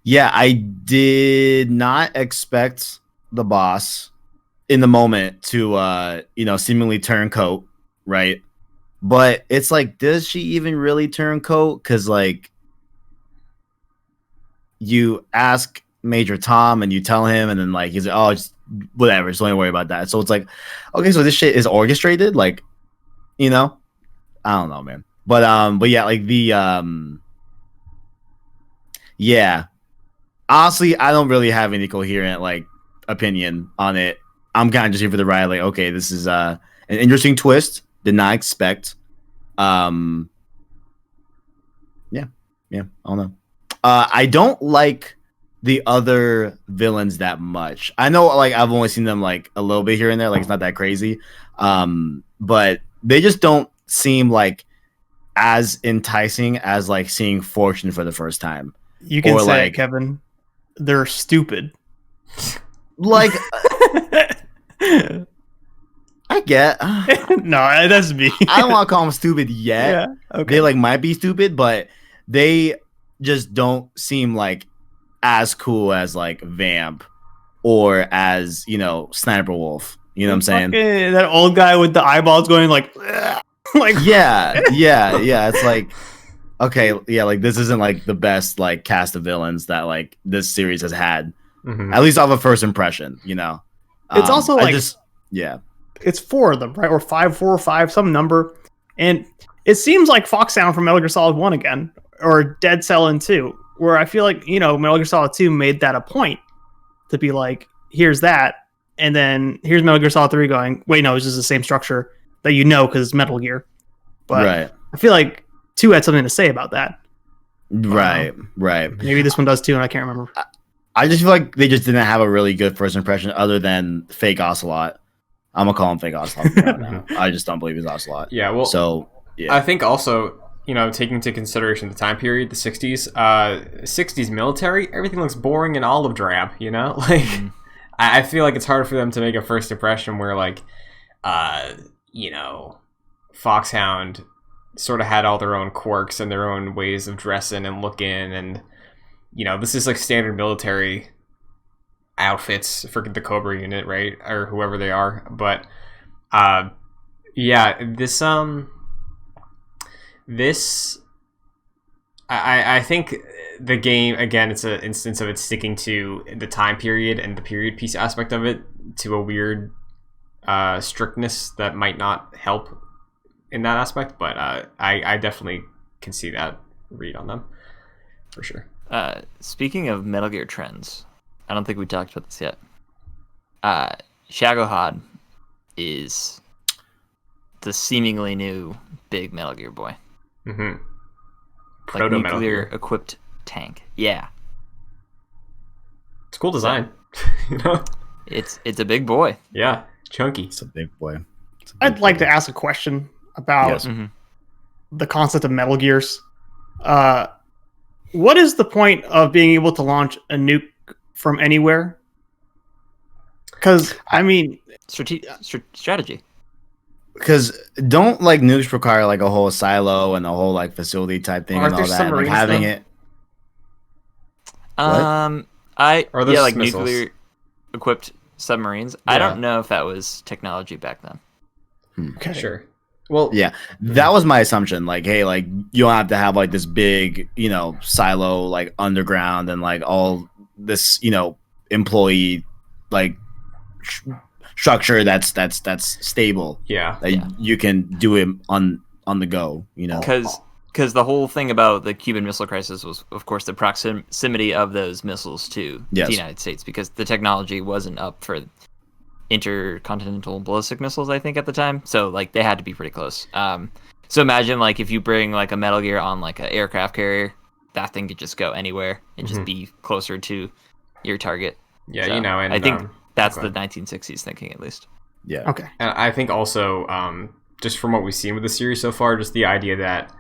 Yeah, I did not expect the boss in the moment to seemingly turn coat, right? But it's like, does she even really turn coat? Because, like, you ask Major Tom and you tell him, and then, like, he's like, oh, just whatever, just don't worry about that. So it's like, okay, so this shit is orchestrated, like, you know? I don't know, man. But yeah, like, yeah. Honestly, I don't really have any coherent, like, opinion on it. I'm kind of just here for the ride. Like, okay, this is an interesting twist. Did not expect. Yeah, I don't know. I don't like the other villains that much. I know, like, I've only seen them, like, a little bit here and there. Like, it's not that crazy. But they just don't seem, like, as enticing as, like, seeing Fortune for the first time. You can or, say, like, it, Kevin, they're stupid. Like, I get. No, that's me. I don't want to call them stupid yet. Yeah, okay. They, like, might be stupid, but they just don't seem, like, as cool as, like, Vamp or as, Sniper Wolf. You know what I'm saying? That old guy with the eyeballs going, like, like, yeah. It's like, okay, yeah, like, this isn't, like, the best, like, cast of villains that, like, this series has had. Mm-hmm. At least off a first impression, you know. It's also, like, yeah. It's 4 of them, right? Or 5, 4 or 5, some number. And it seems like Foxhound from Metal Gear Solid 1 again, or Dead Cell in 2, where I feel like, Metal Gear Solid 2 made that a point to be like, here's that, and then here's Metal Gear Solid 3 going, wait, no, it's just the same structure that because it's Metal Gear. But right. I feel like 2 had something to say about that. Right. Maybe this one does too, and I can't remember. I just feel like they just didn't have a really good first impression other than fake Ocelot. I'm gonna call him fake Ocelot right now. I just don't believe he's Ocelot. Yeah, well, So yeah, I think also, taking into consideration the time period, the 60s, 60s military, everything looks boring and olive drab, Like, I feel like it's hard for them to make a first impression where, like, Foxhound sort of had all their own quirks and their own ways of dressing and looking, and, this is like standard military outfits for the Cobra unit, right? Or whoever they are. But, yeah, I think the game, again, it's an instance of it sticking to the time period and the period piece aspect of it to a weird strictness that might not help in that aspect, but I definitely can see that read on them for sure. Speaking of Metal Gear trends, I don't think we talked about this yet. Shagohod is the seemingly new big Metal Gear boy. Mm-hmm. Like nuclear equipped tank. Yeah. It's a cool design. It's a big boy. Yeah, chunky. it's a big boy. I'd like to ask a question about Yes. the concept of Metal Gears. What is the point of being able to launch a nuke from anywhere? Because, I mean... Strategy. Because don't like nukes require like a whole silo and a whole like facility type thing and all that. And, like having it. Like missiles? nuclear equipped submarines. Yeah. I don't know if that was technology back then. Okay. Sure. Well, Yeah, that was my assumption. Like, hey, like you don't have to have like this big, silo like underground and like all this, employee like structure that's stable. yeah. That you can do it on the go. Because the whole thing about the Cuban Missile Crisis was, of course, the proximity of those missiles to Yes. the United States, because the technology wasn't up for intercontinental ballistic missiles, I think, at the time. So, like, they had to be pretty close. So imagine, like, if you bring, like, a Metal Gear on, like, an aircraft carrier, that thing could just go anywhere and just be closer to your target. Yeah, So, and I think that's okay. the 1960s thinking, at least. Yeah. Okay. And I think also, just from what we've seen with the series so far, just the idea that,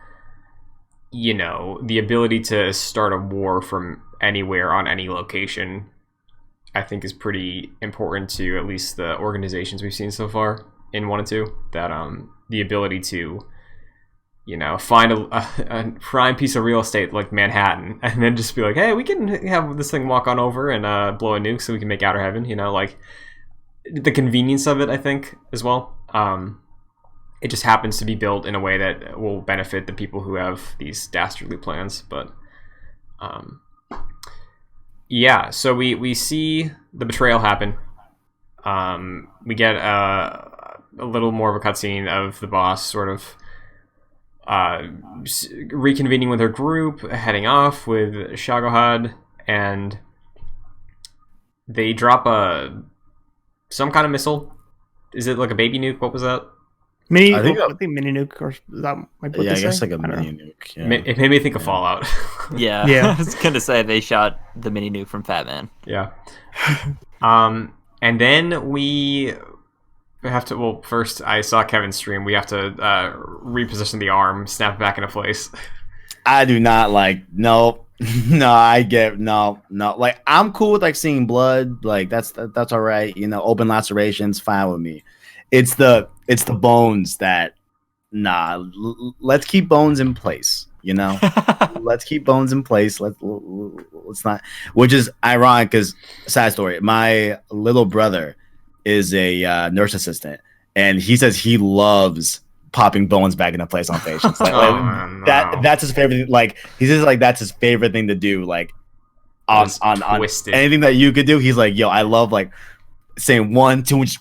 the ability to start a war from anywhere on any location, I think is pretty important to at least the organizations we've seen so far in 1 and 2. That the ability to, find a prime piece of real estate like Manhattan, and then just be like, hey, we can have this thing walk on over and blow a nuke so we can make outer heaven. Like the convenience of it, I think, as well. It just happens to be built in a way that will benefit the people who have these dastardly plans. But yeah, so we see the betrayal happen. We get a little more of a cutscene of the boss sort of reconvening with her group, heading off with Shagohod, and they drop some kind of missile. Is it like a baby nuke? What was that? I think mini nuke, or that might be what Yeah, I they guess say? like a I don't know. mini nuke. Yeah. It made me think of Fallout. Yeah. Yeah. I was going to say they shot the mini nuke from Fat Man. Yeah. And then we have to. Well, first I saw Kevin's stream. We have to reposition the arm, snap it back into place. I do not like. No, I get no. Like I'm cool with like seeing blood. Like that's all right. Open lacerations, fine with me. It's the bones that let's keep bones in place. Let's keep bones in place. Let's not. Which is ironic because sad story. My little brother is a nurse assistant, and he says he loves popping bones back into place on patients. No. That's his favorite. Like he says, like that's his favorite thing to do. Like on Twisted. anything that you could do. He's like, yo, I love like saying 1, 2, and just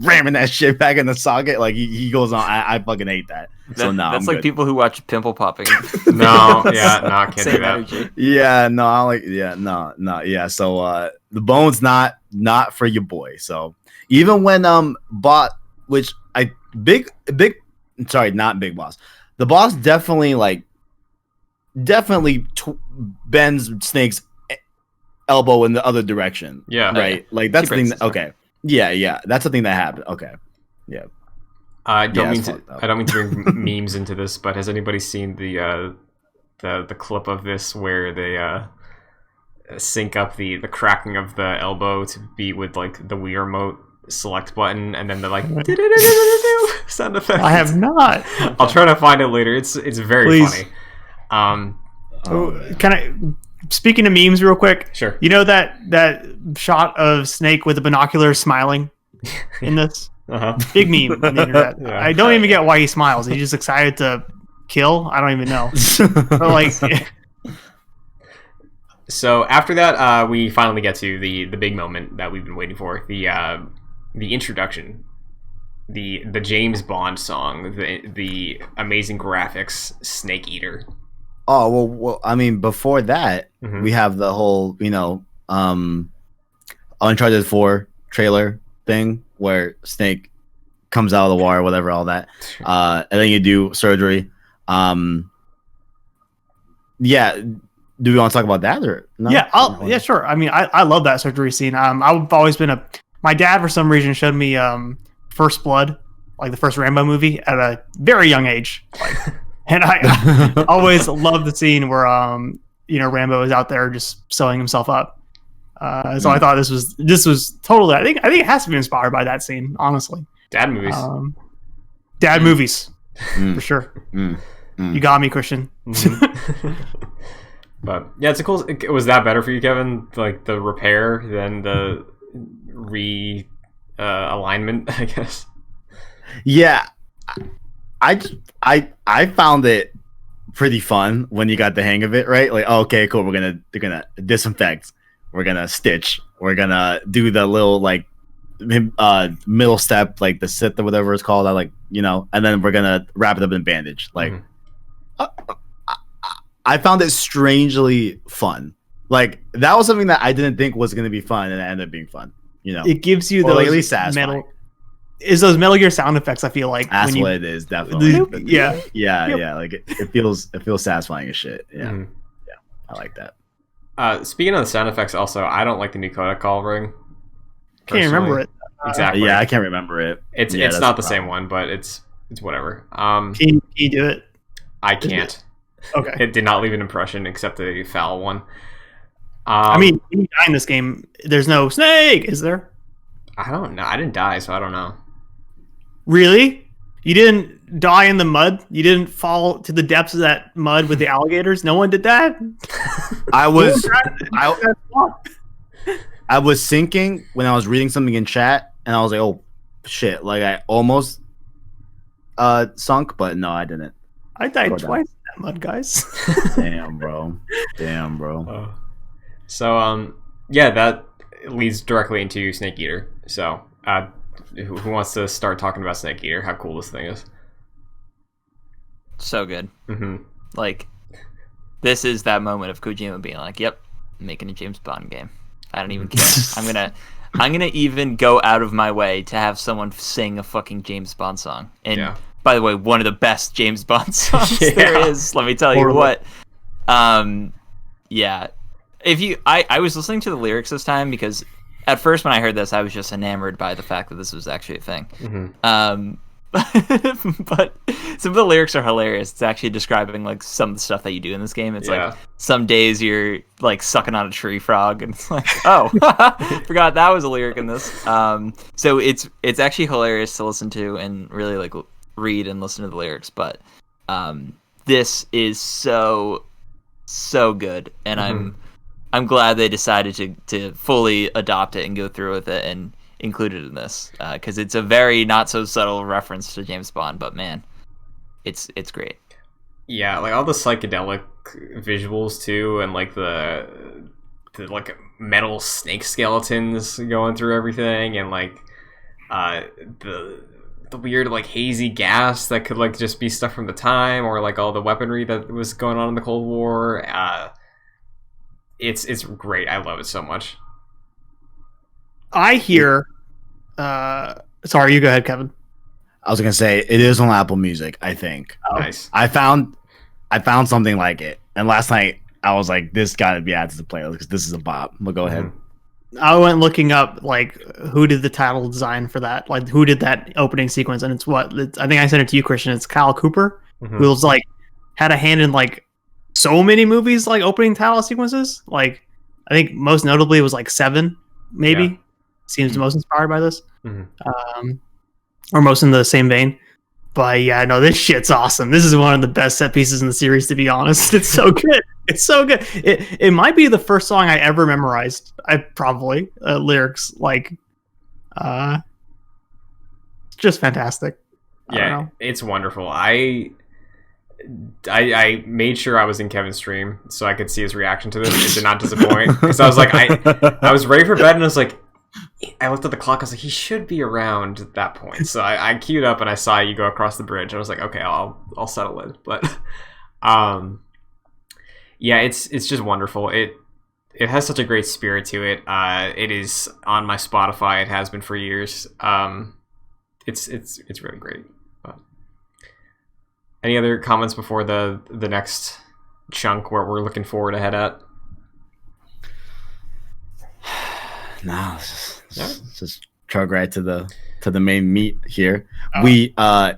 ramming that shit back in the socket. Like he goes on. I fucking hate that. So no, that's I'm like good. people who watch pimple popping. No, I can't do Same that. energy. Yeah, no, I like no, yeah. So the bone's not for your boy. So even when bought, which big sorry, not big boss. The boss definitely bends Snake's elbow in the other direction. Yeah. Right. Like that's the thing. breaks his Okay. Yeah, that's the thing that happened. Okay, yeah. I don't Yeah, mean it's to. fucked up. I don't mean to bring memes into this, but has anybody seen the clip of this where they sync up the cracking of the elbow to be with like the Wii remote select button, and then they're like sound effects? I have not. I'll try to find it later. It's very Please. funny. Um, Can I? Speaking of memes, real quick. Sure. You know that shot of Snake with the binoculars smiling in this big meme on the internet. Yeah. I don't even get why he smiles. He's just excited to kill. I don't even know. But like, So after that, we finally get to the big moment that we've been waiting for, the introduction, the James Bond song, the amazing graphics, Snake Eater. Oh well. I mean, before that, Mhm. we have the whole Uncharted 4 trailer thing where Snake comes out of the water, whatever, all that, and then you do surgery. Yeah. Do we want to talk about that or no? yeah, sure. I mean, I love that surgery scene. I've always been my dad for some reason showed me First Blood, like the first Rambo movie, at a very young age. Like, and I always loved the scene where Rambo is out there just sewing himself up. So I thought this was totally. I think it has to be inspired by that scene. Honestly, Dad movies. Dad movies Mm. for sure. Mm. You got me, Christian. Mhm. But yeah, it's a cool. Was that better for you, Kevin? Like the repair than the alignment, I guess. Yeah, I found it pretty fun when you got the hang of it, right? Like, okay, cool. They're gonna disinfect. We're gonna stitch. We're gonna do the little like middle step, like the sith or whatever it's called. And then we're gonna wrap it up in bandage. Like, I found it strangely fun. Like that was something that I didn't think was gonna be fun, and it ended up being fun. It gives you Or, those like, at least satisfying. those Metal Gear sound effects. I feel like That's when what it is, definitely. yeah. Yeah. Like it feels satisfying as shit. Yeah, Mhm. I like that. Speaking of the sound effects, also, I don't like the new Kodak call ring. Can't remember it. Exactly. Yeah, I can't remember it. It's Yeah, it's that's not the the same problem. one, but it's whatever. Can you do it? I can't. Okay. It did not leave an impression except the foul one. I mean, when you die in this game, there's no Snake, is there? I don't know. I didn't die, so I don't know. Really? You didn't die in the mud? You didn't fall to the depths of that mud with the alligators? No one did that? I was sinking when I was reading something in chat, and I was like, "Oh shit!" Like I almost sunk, but no, I didn't. I died Go down. twice in that mud, guys. Damn, bro. So yeah, that leads directly into Snake Eater. So who wants to start talking about Snake Eater? How cool this thing is? So good. Mm-hmm. Like, this is that moment of Kojima being like, "Yep, I'm making a James Bond game. I don't even care. I'm gonna even go out of my way to have someone sing a fucking James Bond song." And Yeah. by the way, one of the best James Bond songs Yeah. there is. Let me tell you what. Yeah. I was listening to the lyrics this time because at first when I heard this, I was just enamored by the fact that this was actually a thing. Mm-hmm. But some of the lyrics are hilarious. It's actually describing like some of the stuff that you do in this game. It's like some days you're like sucking on a tree frog, and it's like, oh, forgot that was a lyric in this. So it's actually hilarious to listen to and really like read and listen to the lyrics. But this is so good, and I'm glad they decided to fully adopt it and go through with it and included in this because it's a very not so subtle reference to James Bond, but man, it's great. Yeah, like all the psychedelic visuals too, and like the like metal snake skeletons going through everything, and like the weird like hazy gas that could like just be stuff from the time, or like all the weaponry that was going on in the Cold War. It's great. I love it so much. I hear. Sorry, you go ahead, Kevin. I was gonna say it is on Apple Music. I think. Nice. I found something like it, and last night I was like, "This got to be added to the playlist because this is a bop." But go ahead. I went looking up like who did the title design for that, like who did that opening sequence, and I think I sent it to you, Christian. It's Kyle Cooper, Mhm. who was like had a hand in like so many movies, like opening title sequences. Like I think most notably it was like Seven, maybe. Yeah. Seems most inspired by this, Mhm. or most in the same vein. But yeah, no, this shit's awesome. This is one of the best set pieces in the series, to be honest. It's so good. It's so good. It might be the first song I ever memorized. I probably lyrics like, just fantastic. I don't Yeah, know. it's wonderful. I made sure I was in Kevin's stream so I could see his reaction to this. It did not disappoint because I was like, I was ready for bed and I was like, I looked at the clock. I was like, he should be around at that point. So I queued up and I saw you go across the bridge. I was like, okay, I'll settle in. But yeah, it's just wonderful. It has such a great spirit to it. It is on my Spotify. It has been for years. It's really great. But any other comments before the next chunk where we're looking forward to head at? No, let's just chug right to the main meat here. We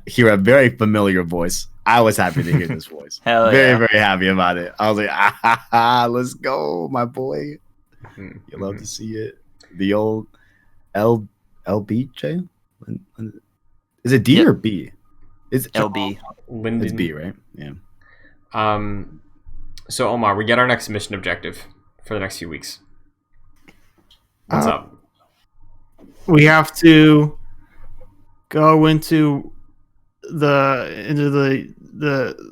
hear a very familiar voice. I was happy to hear this voice. Hell very, yeah. very happy about it. I was like, let's go, my boy. You love to see it. The old LBJ? Is it D Yep. or B? It's LB. Lyndon. It's B, right? Yeah. So Omar, we get our next mission objective for the next few weeks. What's up? We have to go into the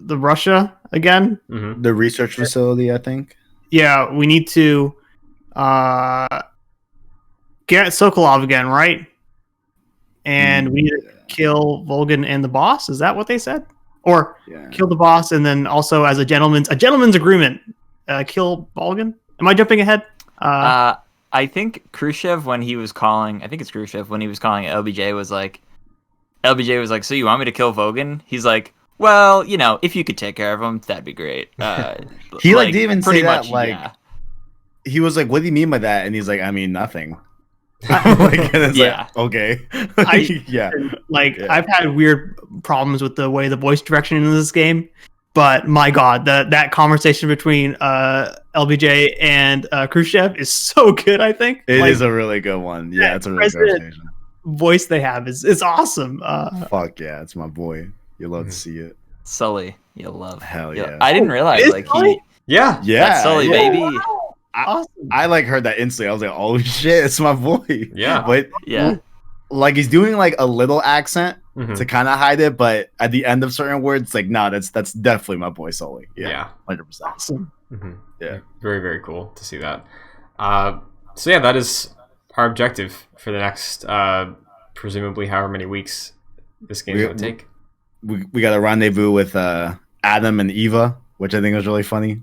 Russia again. Mm-hmm. The research facility, I think. Yeah, we need to get Sokolov again, right? And we need to kill Volgin and the boss. Is that what they said? Or kill the boss and then also as a gentleman's agreement, kill Volgin? Am I jumping ahead? I think Khrushchev when he was calling LBJ was like, so you want me to kill Vogan? He's like, well, if you could take care of him, that'd be great. He didn't even say that. Yeah. He was like, "What do you mean by that?" And he's like, "I mean nothing." Like, and it's like, okay, I've had weird problems with the way the voice direction in this game, but my god, that conversation between LBJ and Khrushchev is so good. I think it is a really good one. Yeah, it's a really good conversation. Voice they have is awesome. Fuck yeah, it's my boy. You love to see it. Sully, you love. Hell yeah. I didn't realize yeah, Sully, baby. Awesome. I heard that instantly. I was like, oh shit, it's my boy. Yeah. But Yeah. like he's doing like a little accent Mhm. to kind of hide it, but at the end of certain words, like, no, that's definitely my boy Sully. Yeah. 100%. Awesome. Mm-hmm. Yeah. Very, very cool to see that. So yeah, that is our objective for the next presumably however many weeks this game's going to take. We got a rendezvous with Adam and Eva, which I think was really funny.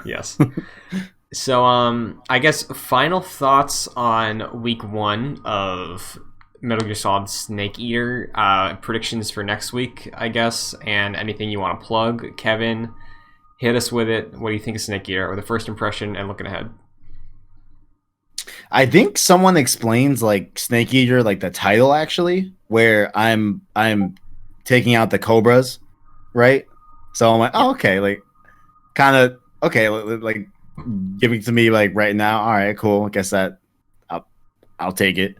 Yes. So I guess final thoughts on week 1 of Metal Gear Solid Snake Eater, predictions for next week, I guess, and anything you want to plug. Kevin, hit us with it. What do you think of Snake Eater, or the first impression and looking ahead? I think someone explains like Snake Eater, like the title actually, where I'm taking out the cobras, right? So I'm like, oh, okay, like kind of okay, like giving to me like right now. All right, cool. I guess that I'll take it.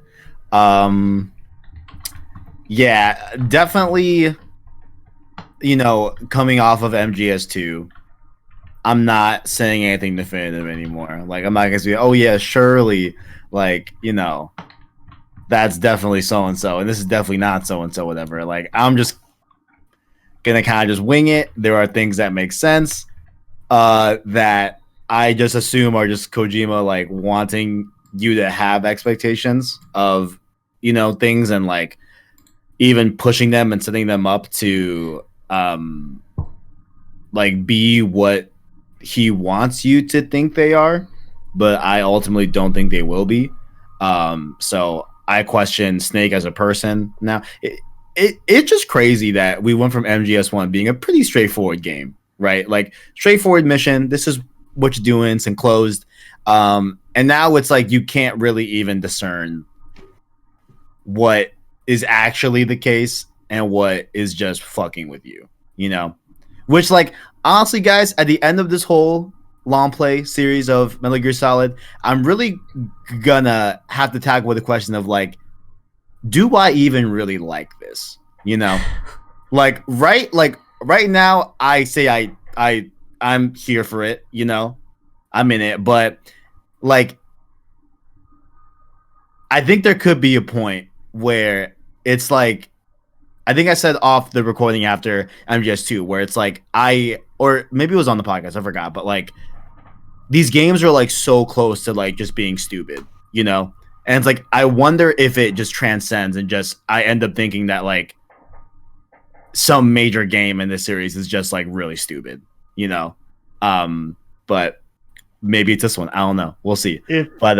Yeah, definitely. Coming off of MGS2, I'm not saying anything definitive anymore. Like, I'm not gonna say, oh yeah, surely, like, that's definitely so and so, and this is definitely not so and so, whatever. Like, I'm just gonna kind of just wing it. There are things that make sense, that I just assume are just Kojima like wanting you to have expectations of, things, and like even pushing them and setting them up to like be what he wants you to think they are, but I ultimately don't think they will be. So I question Snake as a person now. It's just crazy that we went from MGS1 being a pretty straightforward game, right? Like straightforward mission. This is what you're doing. It's enclosed. And And now it's like you can't really even discern what is actually the case and what is just fucking with you, you know? Which, like, honestly, guys, at the end of this whole long play series of Metal Gear Solid, I'm really gonna have to tackle with the question of, like, do I even really like this? You know? Like right now, I say I'm here for it, you know? I'm in it, but like I think there could be a point where it's like I think I said off the recording after MGS2 where it's like or maybe it was on the podcast, I forgot, but like these games are like so close to like just being stupid, you know? And it's like I wonder if it just transcends and just I end up thinking that like some major game in this series is just like really stupid, you know? But maybe it's this one. I don't know. We'll see. But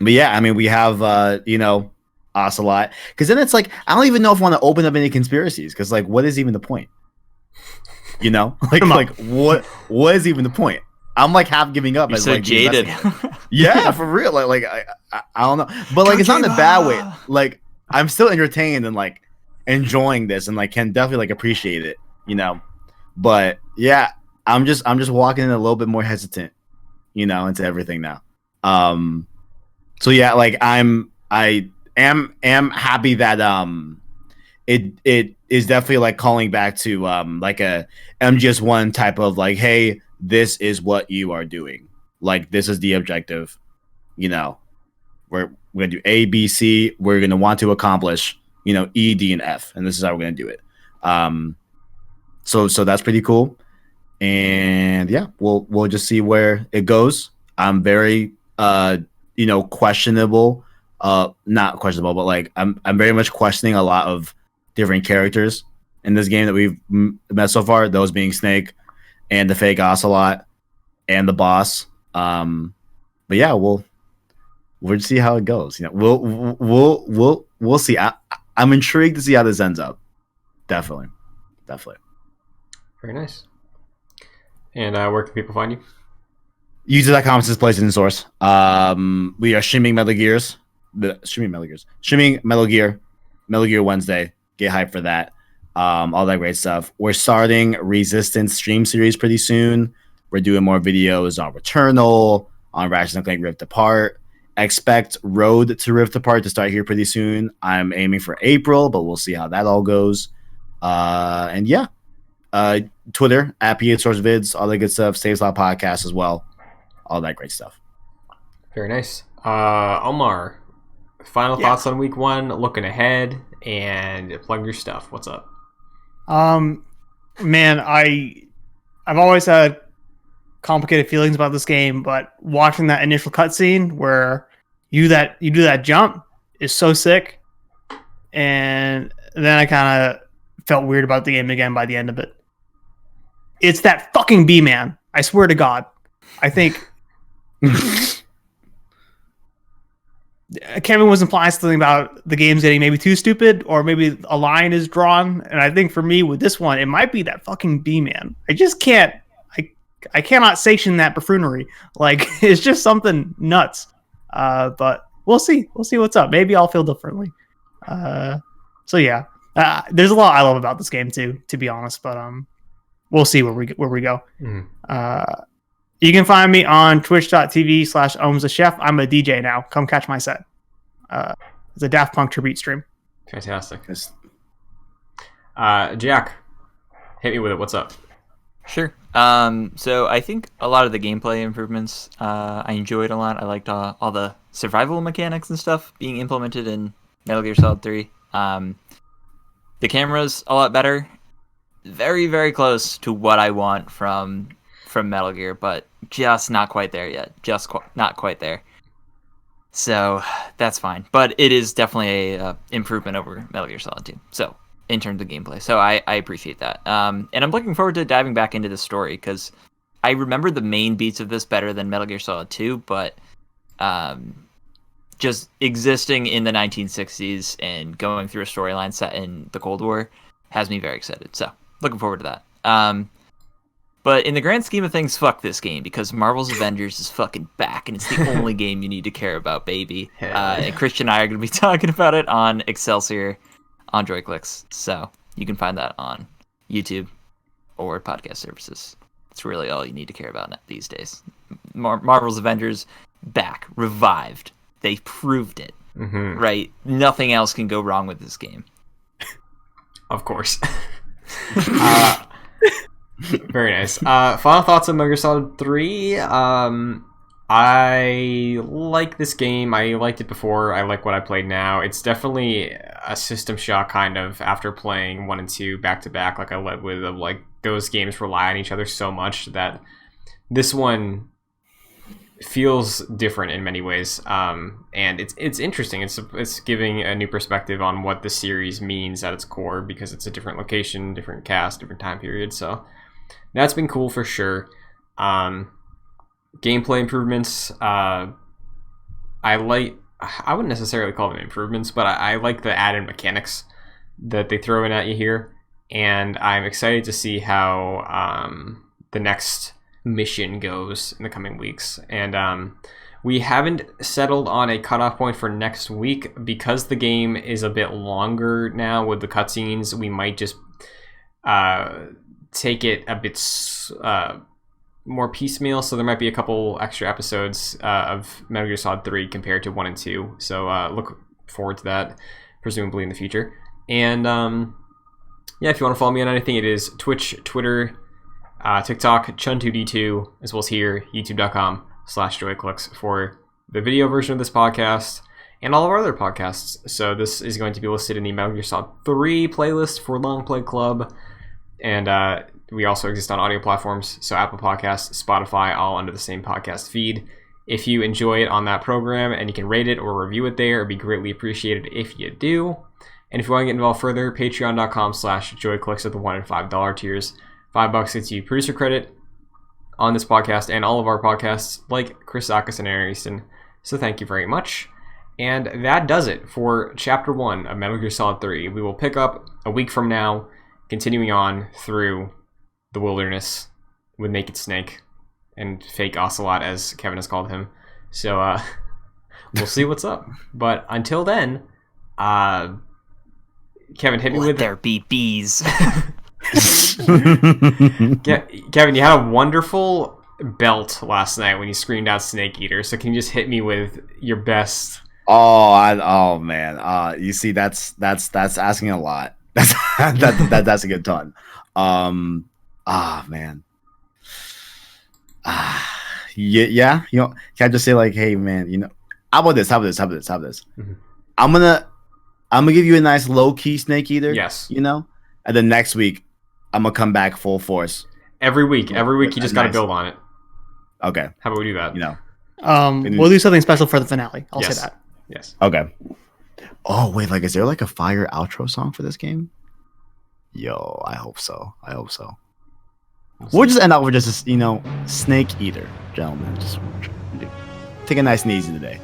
yeah, I mean, we have you know, Ocelot, because then it's like I don't even know if I want to open up any conspiracies because like what is even the point, you know? like what is even the point? I'm like half giving up. You're as so like jaded. Yeah, for real. Like I don't know, but like it's not in a bad way. Like I'm still entertained and like enjoying this and like can definitely like appreciate it, you know? But yeah, I'm just walking in a little bit more hesitant, you know, into everything now. So yeah, like I am happy that it is definitely like calling back to like a MGS1 type of like, hey, this is what you are doing. Like this is the objective, you know. We're gonna do A, B, C. We're gonna want to accomplish, you know, E, D, and F, and this is how we're gonna do it. So that's pretty cool. And yeah, we'll just see where it goes. I'm very you know, questionable. Not questionable, but like I'm very much questioning a lot of different characters in this game that we've met so far. Those being Snake and the fake Ocelot and the boss. But yeah, we'll see how it goes. You know, we'll see. I'm intrigued to see how this ends up. Definitely. Very nice. And where can people find you? User.com is place in source. We are streaming Metal Gear, Metal Gear Wednesday. Get hyped for that. All that great stuff. We're starting Resistance stream series pretty soon. We're doing more videos on Returnal, on Ratchet and Clank Rift Apart. Expect Road to Rift Apart to start here pretty soon. I'm aiming for April, but we'll see how that all goes. And yeah, Twitter at PHSourceVids, all that good stuff. Saves Lot Podcast as well. All that great stuff. Very nice. Omar, final thoughts on week 1, looking ahead, and plug your stuff. What's up? Man, I've always had complicated feelings about this game, but watching that initial cutscene where you do that jump is so sick, and then I kind of felt weird about the game again by the end of it. It's that fucking B-Man. I swear to God. I think Kevin was implying something about the game's getting maybe too stupid, or maybe a line is drawn. And I think for me with this one, it might be that fucking B-Man. I just can't. I cannot sanction that buffoonery. Like it's just something nuts. But we'll see. We'll see what's up. Maybe I'll feel differently. So yeah, there's a lot I love about this game too, to be honest. But we'll see where we go. Mm. You can find me on twitch.tv/ohmsachef. I'm a DJ now. Come catch my set. It's a Daft Punk tribute stream. Fantastic. Jack, hit me with it. What's up? Sure. So I think a lot of the gameplay improvements I enjoyed a lot. I liked all the survival mechanics and stuff being implemented in Metal Gear Solid 3. The camera's a lot better. Very, very close to what I want from Metal Gear, but just not quite there yet. Not quite there. So that's fine. But it is definitely a improvement over Metal Gear Solid 2. So in terms of gameplay. So I appreciate that. And I'm looking forward to diving back into the story because I remember the main beats of this better than Metal Gear Solid 2, but just existing in the 1960s and going through a storyline set in the Cold War has me very excited. So looking forward to that. But in the grand scheme of things, fuck this game, because Marvel's Avengers is fucking back, and it's the only game you need to care about, baby. And Christian and I are going to be talking about it on Excelsior on Joyclicks, so you can find that on YouTube or podcast services. It's really all you need to care about these days. Marvel's Avengers, back, revived. They proved it, right? Nothing else can go wrong with this game. Of course. Very nice. Final thoughts on Metal Gear Solid 3. I like this game. I liked it before. I like what I played now. It's definitely a system shock, kind of, after playing 1 and 2 back to back, like I led with. Of like, those games rely on each other so much that this one feels different in many ways. And it's interesting. It's giving a new perspective on what the series means at its core, because it's a different location, different cast, different time period. So that's been cool for sure. Gameplay improvements. I wouldn't necessarily call them improvements, but I like the added mechanics that they throw in at you here, and I'm excited to see how the next mission goes in the coming weeks. And we haven't settled on a cutoff point for next week because the game is a bit longer now with the cutscenes. We might just take it a bit more piecemeal, so there might be a couple extra episodes of Metal Gear Solid 3 compared to 1 and 2. So look forward to that, presumably in the future. And yeah, if you want to follow me on anything, it is Twitch, Twitter, TikTok, Chun2D2, as well as here, youtube.com/joyclicks for the video version of this podcast and all of our other podcasts. So this is going to be listed in the Metal Gear Solid 3 playlist for Longplay Club. And we also exist on audio platforms, so Apple Podcasts, Spotify, all under the same podcast feed. If you enjoy it on that program and you can rate it or review it there, it'd be greatly appreciated if you do. And if you want to get involved further, patreon.com/joyclicks at the $1 and $5 tiers. $5 gets you producer credit on this podcast and all of our podcasts, like Chris Sakas and Aaron Easton. So thank you very much. And that does it for Chapter 1 of Metal Gear Solid 3. We will pick up a week from now, continuing on through the wilderness with Naked Snake and Fake Ocelot, as Kevin has called him. So we'll see what's up. But until then, Kevin, hit me with... there be bees. Kevin, you had a wonderful belt last night when you screamed out Snake Eater. So can you just hit me with your best? Oh man. You see, that's asking a lot. That's a good ton. Man. Yeah. You know, can I just say like, hey man, you know, how about this? Mm-hmm. I'm gonna give you a nice low key Snake Eater. Yes. You know, and then next week I'm gonna come back full force. Every week you just gotta build on it. Okay. How about we do that? You know. We'll do something special for the finale. I'll say that. Yes. Okay. Oh wait, like, is there like a fire outro song for this game? Yo, I hope so. We'll just end up with just, you know, Snake Eater, gentlemen. Just take a nice and easy today.